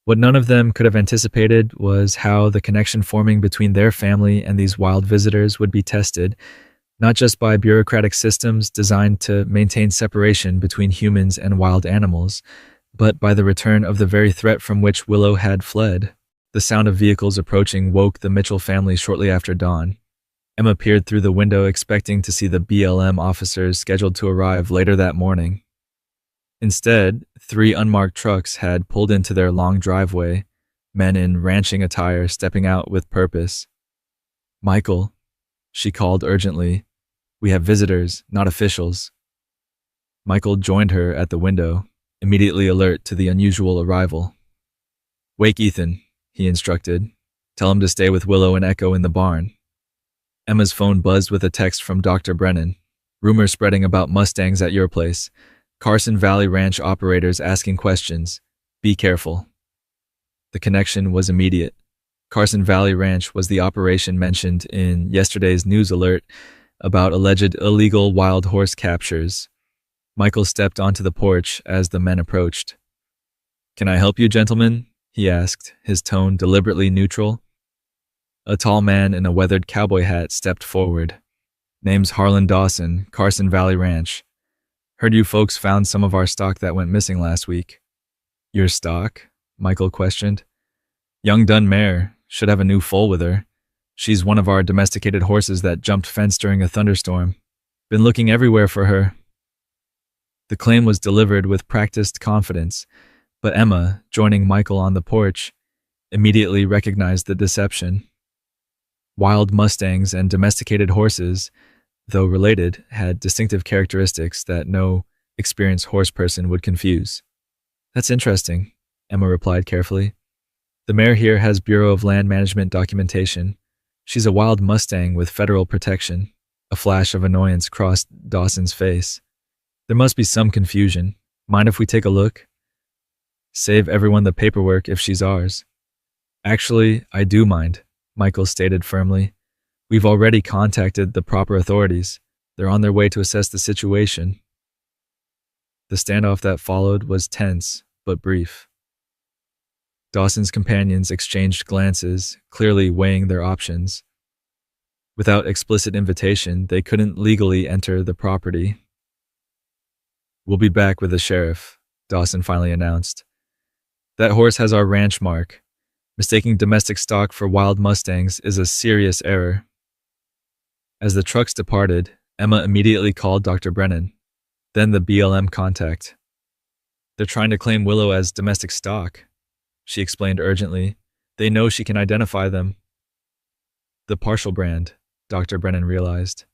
What none of them could have anticipated was how the connection forming between their family and these wild visitors would be tested, not just by bureaucratic systems designed to maintain separation between humans and wild animals, but by the return of the very threat from which Willow had fled. The sound of vehicles approaching woke the Mitchell family shortly after dawn. Emma peered through the window, expecting to see the BLM officers scheduled to arrive later that morning. Instead, 3 unmarked trucks had pulled into their long driveway, men in ranching attire stepping out with purpose. "Michael," she called urgently, "we have visitors, not officials." Michael joined her at the window, immediately alert to the unusual arrival. "Wake Ethan," he instructed. "Tell him to stay with Willow and Echo in the barn." Emma's phone buzzed with a text from Dr. Brennan. "Rumors spreading about Mustangs at your place. Carson Valley Ranch operators asking questions. Be careful." The connection was immediate. Carson Valley Ranch was the operation mentioned in yesterday's news alert about alleged illegal wild horse captures. Michael stepped onto the porch as the men approached. "Can I help you, gentlemen?" he asked, his tone deliberately neutral. A tall man in a weathered cowboy hat stepped forward. "Name's Harlan Dawson, Carson Valley Ranch. Heard you folks found some of our stock that went missing last week." "Your stock?" Michael questioned. "Young dun mare. Should have a new foal with her. She's one of our domesticated horses that jumped fence during a thunderstorm. Been looking everywhere for her." The claim was delivered with practiced confidence, but Emma, joining Michael on the porch, immediately recognized the deception. Wild Mustangs and domesticated horses, though related, had distinctive characteristics that no experienced horse person would confuse. "That's interesting," Emma replied carefully. "The mare here has Bureau of Land Management documentation. She's a wild Mustang with federal protection." A flash of annoyance crossed Dawson's face. "There must be some confusion. Mind if we take a look?" "Save everyone the paperwork if she's ours." "Actually, I do mind," Michael stated firmly. "We've already contacted the proper authorities. They're on their way to assess the situation." The standoff that followed was tense, but brief. Dawson's companions exchanged glances, clearly weighing their options. Without explicit invitation, they couldn't legally enter the property. "We'll be back with the sheriff," Dawson finally announced. "That horse has our ranch mark. Mistaking domestic stock for wild Mustangs is a serious error." As the trucks departed, Emma immediately called Dr. Brennan, then the BLM contact. They're trying to claim Willow as domestic stock, she explained urgently. They know she can identify them. The partial brand, Dr. Brennan realized.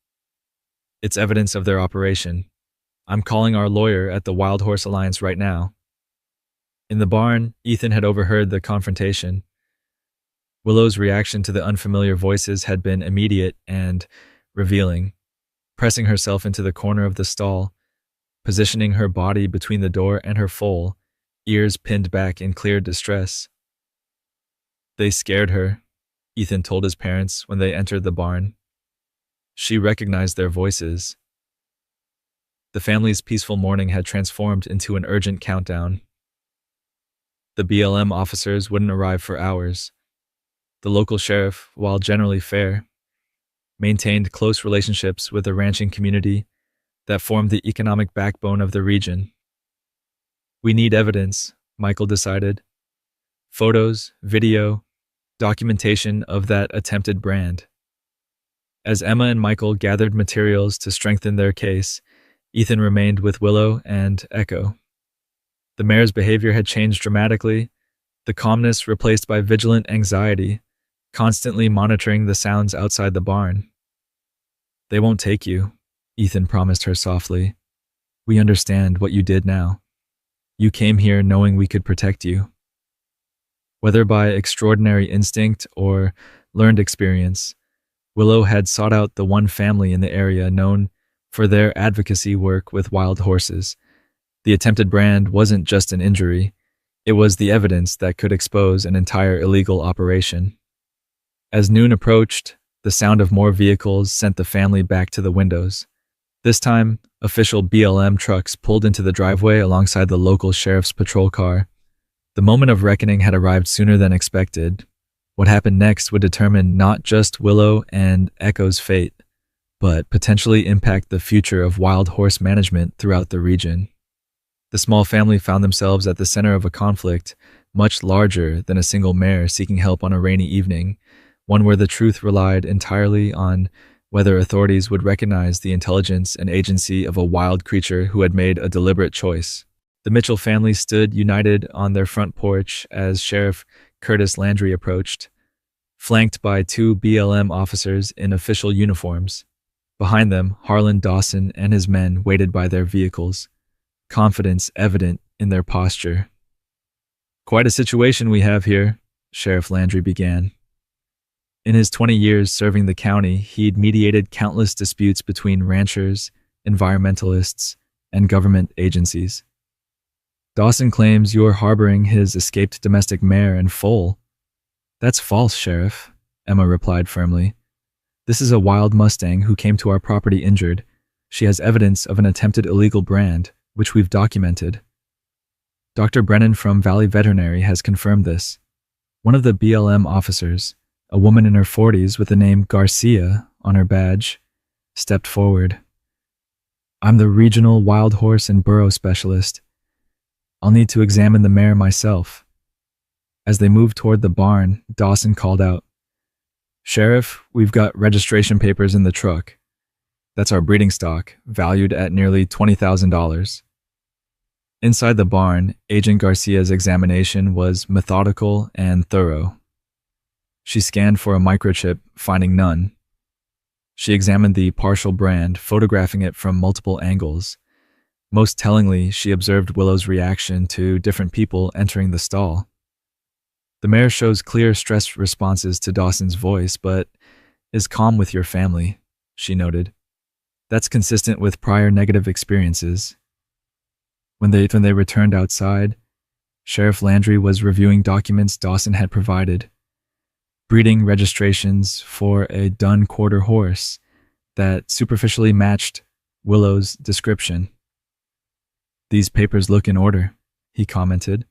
It's evidence of their operation. I'm calling our lawyer at the Wild Horse Alliance right now. In the barn, Ethan had overheard the confrontation. Willow's reaction to the unfamiliar voices had been immediate and revealing. Pressing herself into the corner of the stall, positioning her body between the door and her foal, ears pinned back in clear distress. They scared her, Ethan told his parents when they entered the barn. She recognized their voices. The family's peaceful morning had transformed into an urgent countdown. The BLM officers wouldn't arrive for hours. The local sheriff, while generally fair, maintained close relationships with the ranching community that formed the economic backbone of the region. We need evidence, Michael decided. Photos, video, documentation of that attempted brand. As Emma and Michael gathered materials to strengthen their case, Ethan remained with Willow and Echo. The mare's behavior had changed dramatically, the calmness replaced by vigilant anxiety, constantly monitoring the sounds outside the barn. They won't take you, Ethan promised her softly. We understand what you did now. You came here knowing we could protect you. Whether by extraordinary instinct or learned experience, Willow had sought out the one family in the area known for their advocacy work with wild horses. The attempted brand wasn't just an injury, it was the evidence that could expose an entire illegal operation. As noon approached, the sound of more vehicles sent the family back to the windows. This time, official BLM trucks pulled into the driveway alongside the local sheriff's patrol car. The moment of reckoning had arrived sooner than expected. What happened next would determine not just Willow and Echo's fate, but potentially impact the future of wild horse management throughout the region. The small family found themselves at the center of a conflict much larger than a single mare seeking help on a rainy evening, one where the truth relied entirely on whether authorities would recognize the intelligence and agency of a wild creature who had made a deliberate choice. The Mitchell family stood united on their front porch as Sheriff Curtis Landry approached, flanked by two BLM officers in official uniforms. Behind them, Harlan Dawson and his men waited by their vehicles, confidence evident in their posture. Quite a situation we have here, Sheriff Landry began. In his 20 years serving the county, he'd mediated countless disputes between ranchers, environmentalists, and government agencies. Dawson claims you're harboring his escaped domestic mare and foal. That's false, Sheriff, Emma replied firmly. This is a wild Mustang who came to our property injured. She has evidence of an attempted illegal brand, which we've documented. Dr. Brennan from Valley Veterinary has confirmed this. One of the BLM officers, a woman in her 40s with the name Garcia on her badge, stepped forward. I'm the regional wild horse and burro specialist. I'll need to examine the mare myself. As they moved toward the barn, Dawson called out, Sheriff, we've got registration papers in the truck. That's our breeding stock, valued at nearly $20,000. Inside the barn, Agent Garcia's examination was methodical and thorough. She scanned for a microchip, finding none. She examined the partial brand, photographing it from multiple angles. Most tellingly, she observed Willow's reaction to different people entering the stall. The mare shows clear stress responses to Dawson's voice, but is calm with your family, she noted. That's consistent with prior negative experiences. When they returned outside, Sheriff Landry was reviewing documents Dawson had provided. Breeding registrations for a dun quarter horse that superficially matched Willow's description. These papers look in order, he commented.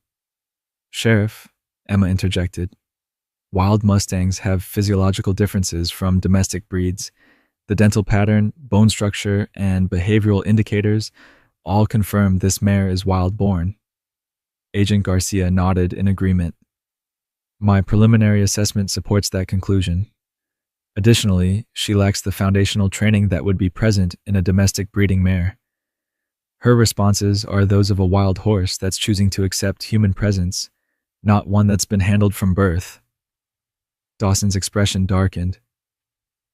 Sheriff, Emma interjected. Wild Mustangs have physiological differences from domestic breeds. The dental pattern, bone structure, and behavioral indicators all confirm this mare is wild-born. Agent Garcia nodded in agreement. My preliminary assessment supports that conclusion. Additionally, she lacks the foundational training that would be present in a domestic breeding mare. Her responses are those of a wild horse that's choosing to accept human presence, not one that's been handled from birth. Dawson's expression darkened.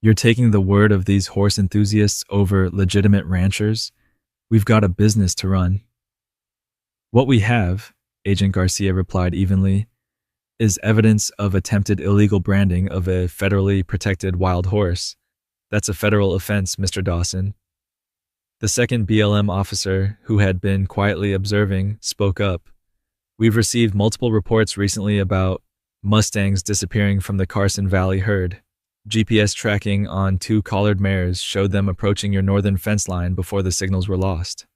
You're taking the word of these horse enthusiasts over legitimate ranchers? We've got a business to run. What we have, Agent Garcia replied evenly, is evidence of attempted illegal branding of a federally protected wild horse. That's a federal offense, Mr. Dawson. The second BLM officer, who had been quietly observing, spoke up. We've received multiple reports recently about Mustangs disappearing from the Carson Valley herd. GPS tracking on 2 collared mares showed them approaching your northern fence line before the signals were lost.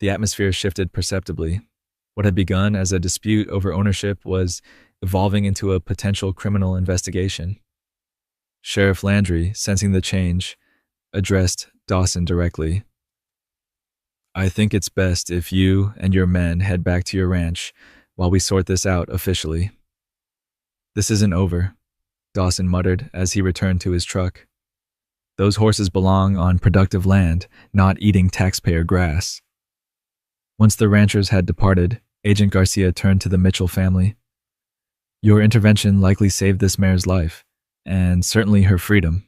The atmosphere shifted perceptibly. What had begun as a dispute over ownership was evolving into a potential criminal investigation. Sheriff Landry, sensing the change, addressed Dawson directly. I think it's best if you and your men head back to your ranch while we sort this out officially. This isn't over, Dawson muttered as he returned to his truck. Those horses belong on productive land, not eating taxpayer grass. Once the ranchers had departed, Agent Garcia turned to the Mitchell family. Your intervention likely saved this mare's life, and certainly her freedom.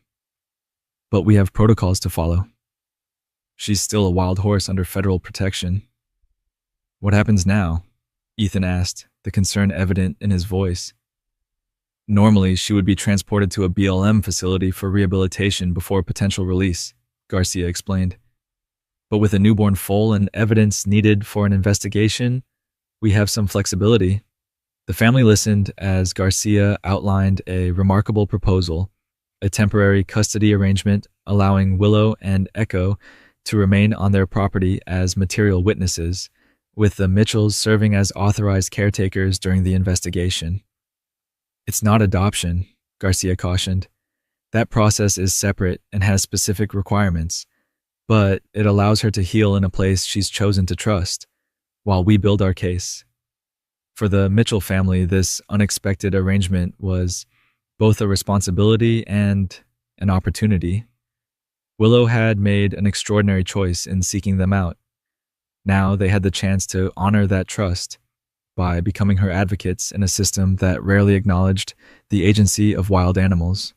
But we have protocols to follow. She's still a wild horse under federal protection. What happens now? Ethan asked, the concern evident in his voice. Normally, she would be transported to a BLM facility for rehabilitation before potential release, Garcia explained. But with a newborn foal and evidence needed for an investigation, we have some flexibility. The family listened as Garcia outlined a remarkable proposal, a temporary custody arrangement allowing Willow and Echo to remain on their property as material witnesses, with the Mitchells serving as authorized caretakers during the investigation. It's not adoption, Garcia cautioned. That process is separate and has specific requirements, but it allows her to heal in a place she's chosen to trust, while we build our case. For the Mitchell family, this unexpected arrangement was both a responsibility and an opportunity. Willow had made an extraordinary choice in seeking them out. Now they had the chance to honor that trust by becoming her advocates in a system that rarely acknowledged the agency of wild animals.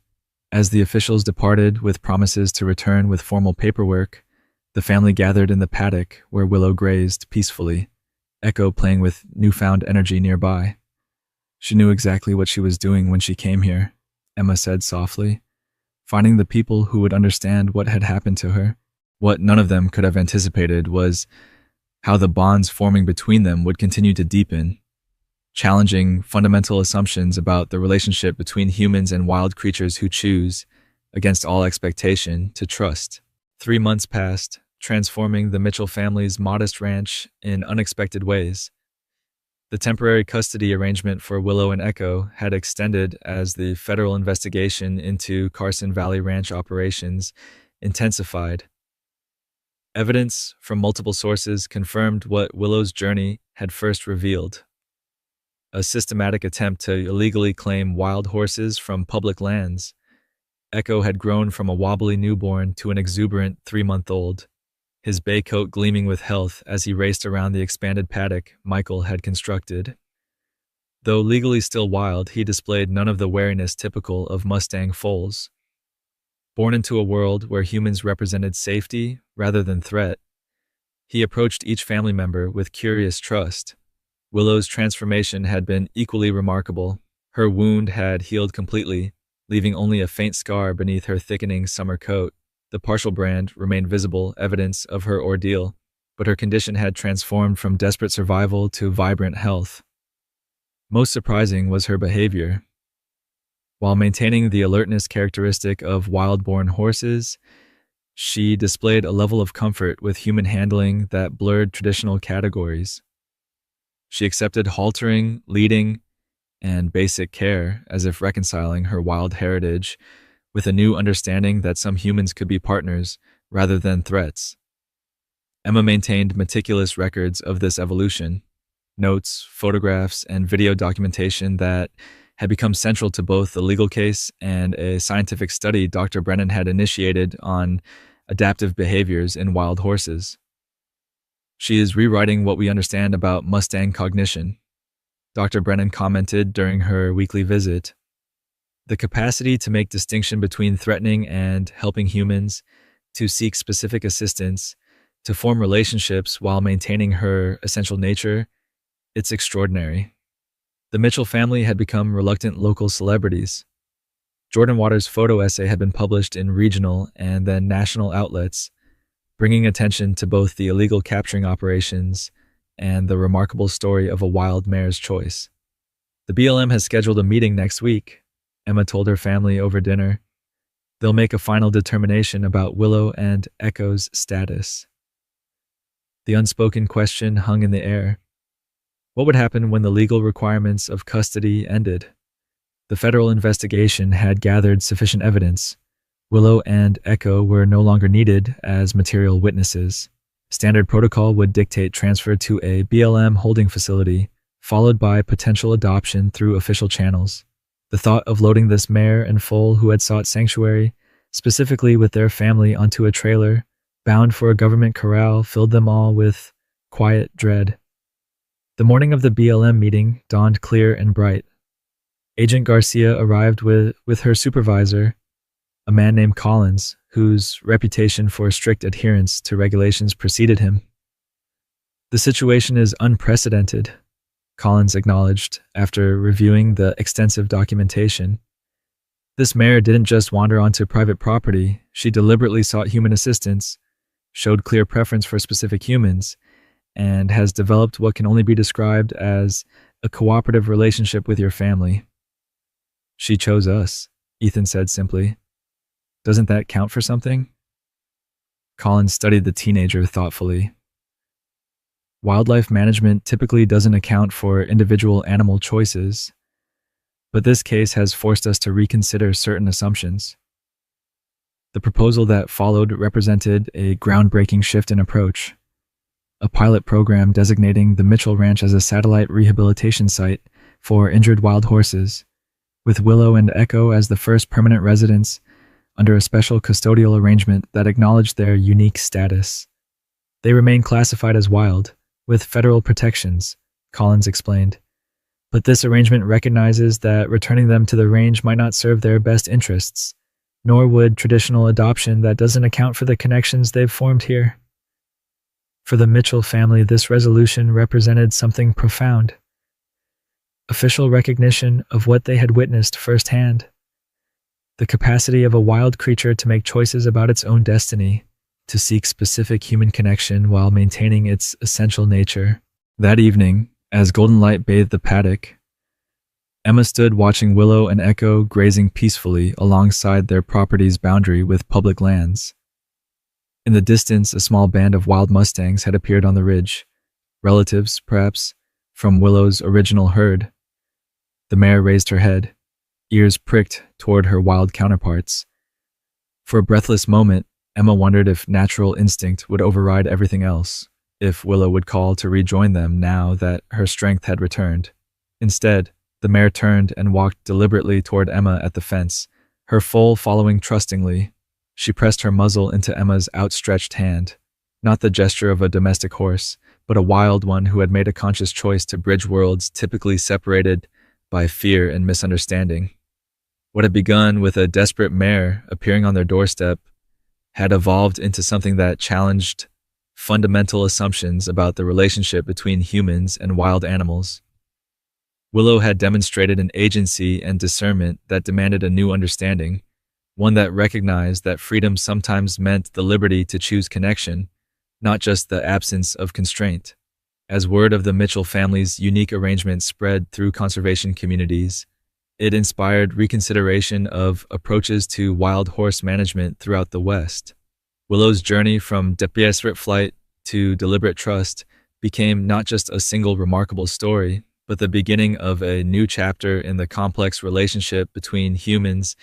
As the officials departed with promises to return with formal paperwork, the family gathered in the paddock where Willow grazed peacefully, Echo playing with newfound energy nearby. She knew exactly what she was doing when she came here, Emma said softly, finding the people who would understand what had happened to her. What none of them could have anticipated was how the bonds forming between them would continue to deepen, challenging fundamental assumptions about the relationship between humans and wild creatures who choose, against all expectation, to trust. 3 months passed, transforming the Mitchell family's modest ranch in unexpected ways. The temporary custody arrangement for Willow and Echo had extended as the federal investigation into Carson Valley Ranch operations intensified. Evidence from multiple sources confirmed what Willow's journey had first revealed: a systematic attempt to illegally claim wild horses from public lands. Echo had grown from a wobbly newborn to an exuberant 3-month-old, his bay coat gleaming with health as he raced around the expanded paddock Michael had constructed. Though legally still wild, he displayed none of the wariness typical of Mustang foals. Born into a world where humans represented safety rather than threat, he approached each family member with curious trust. Willow's transformation had been equally remarkable. Her wound had healed completely, leaving only a faint scar beneath her thickening summer coat. The partial brand remained visible evidence of her ordeal, but her condition had transformed from desperate survival to vibrant health. Most surprising was her behavior. While maintaining the alertness characteristic of wild-born horses, she displayed a level of comfort with human handling that blurred traditional categories. She accepted haltering, leading, and basic care as if reconciling her wild heritage with a new understanding that some humans could be partners rather than threats. Emma maintained meticulous records of this evolution, notes, photographs, and video documentation that had become central to both the legal case and a scientific study Dr. Brennan had initiated on adaptive behaviors in wild horses. She is rewriting what we understand about Mustang cognition, Dr. Brennan commented during her weekly visit. The capacity to make distinction between threatening and helping humans, to seek specific assistance, to form relationships while maintaining her essential nature, it's extraordinary. The Mitchell family had become reluctant local celebrities. Jordan Waters' photo essay had been published in regional and then national outlets, bringing attention to both the illegal capturing operations and the remarkable story of a wild mare's choice. The BLM has scheduled a meeting next week, Emma told her family over dinner. They'll make a final determination about Willow and Echo's status. The unspoken question hung in the air. What would happen when the legal requirements of custody ended? The federal investigation had gathered sufficient evidence. Willow and Echo were no longer needed as material witnesses. Standard protocol would dictate transfer to a BLM holding facility, followed by potential adoption through official channels. The thought of loading this mare and foal who had sought sanctuary, specifically with their family, onto a trailer, bound for a government corral, filled them all with quiet dread. The morning of the BLM meeting dawned clear and bright. Agent Garcia arrived with her supervisor, a man named Collins, whose reputation for strict adherence to regulations preceded him. The situation is unprecedented, Collins acknowledged after reviewing the extensive documentation. This mare didn't just wander onto private property, she deliberately sought human assistance, showed clear preference for specific humans, and has developed what can only be described as a cooperative relationship with your family. She chose us, Ethan said simply. Doesn't that count for something? Collins studied the teenager thoughtfully. Wildlife management typically doesn't account for individual animal choices, but this case has forced us to reconsider certain assumptions. The proposal that followed represented a groundbreaking shift in approach. A pilot program designating the Mitchell Ranch as a satellite rehabilitation site for injured wild horses, with Willow and Echo as the first permanent residents under a special custodial arrangement that acknowledged their unique status. They remain classified as wild, with federal protections, Collins explained. But this arrangement recognizes that returning them to the range might not serve their best interests, nor would traditional adoption that doesn't account for the connections they've formed here. For the Mitchell family, this resolution represented something profound. Official recognition of what they had witnessed firsthand. The capacity of a wild creature to make choices about its own destiny, to seek specific human connection while maintaining its essential nature. That evening, as golden light bathed the paddock, Emma stood watching Willow and Echo grazing peacefully alongside their property's boundary with public lands. In the distance, a small band of wild mustangs had appeared on the ridge, relatives, perhaps, from Willow's original herd. The mare raised her head, ears pricked toward her wild counterparts. For a breathless moment, Emma wondered if natural instinct would override everything else, if Willow would call to rejoin them now that her strength had returned. Instead, the mare turned and walked deliberately toward Emma at the fence, her foal following trustingly. She pressed her muzzle into Emma's outstretched hand, not the gesture of a domestic horse, but a wild one who had made a conscious choice to bridge worlds typically separated by fear and misunderstanding. What had begun with a desperate mare appearing on their doorstep had evolved into something that challenged fundamental assumptions about the relationship between humans and wild animals. Willow had demonstrated an agency and discernment that demanded a new understanding, one that recognized that freedom sometimes meant the liberty to choose connection, not just the absence of constraint. As word of the Mitchell family's unique arrangement spread through conservation communities, it inspired reconsideration of approaches to wild horse management throughout the West. Willow's journey from desperate flight to deliberate trust became not just a single remarkable story, but the beginning of a new chapter in the complex relationship between humans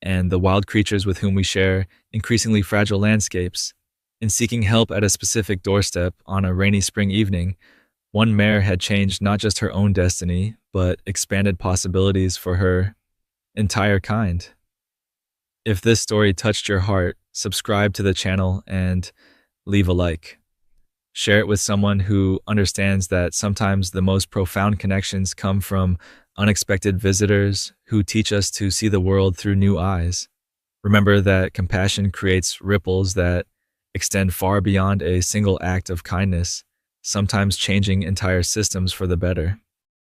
and the wild creatures with whom we share increasingly fragile landscapes. In seeking help at a specific doorstep on a rainy spring evening, one mare had changed not just her own destiny, but expanded possibilities for her entire kind. If this story touched your heart, subscribe to the channel and leave a like. Share it with someone who understands that sometimes the most profound connections come from unexpected visitors who teach us to see the world through new eyes. Remember that compassion creates ripples that extend far beyond a single act of kindness, sometimes changing entire systems for the better.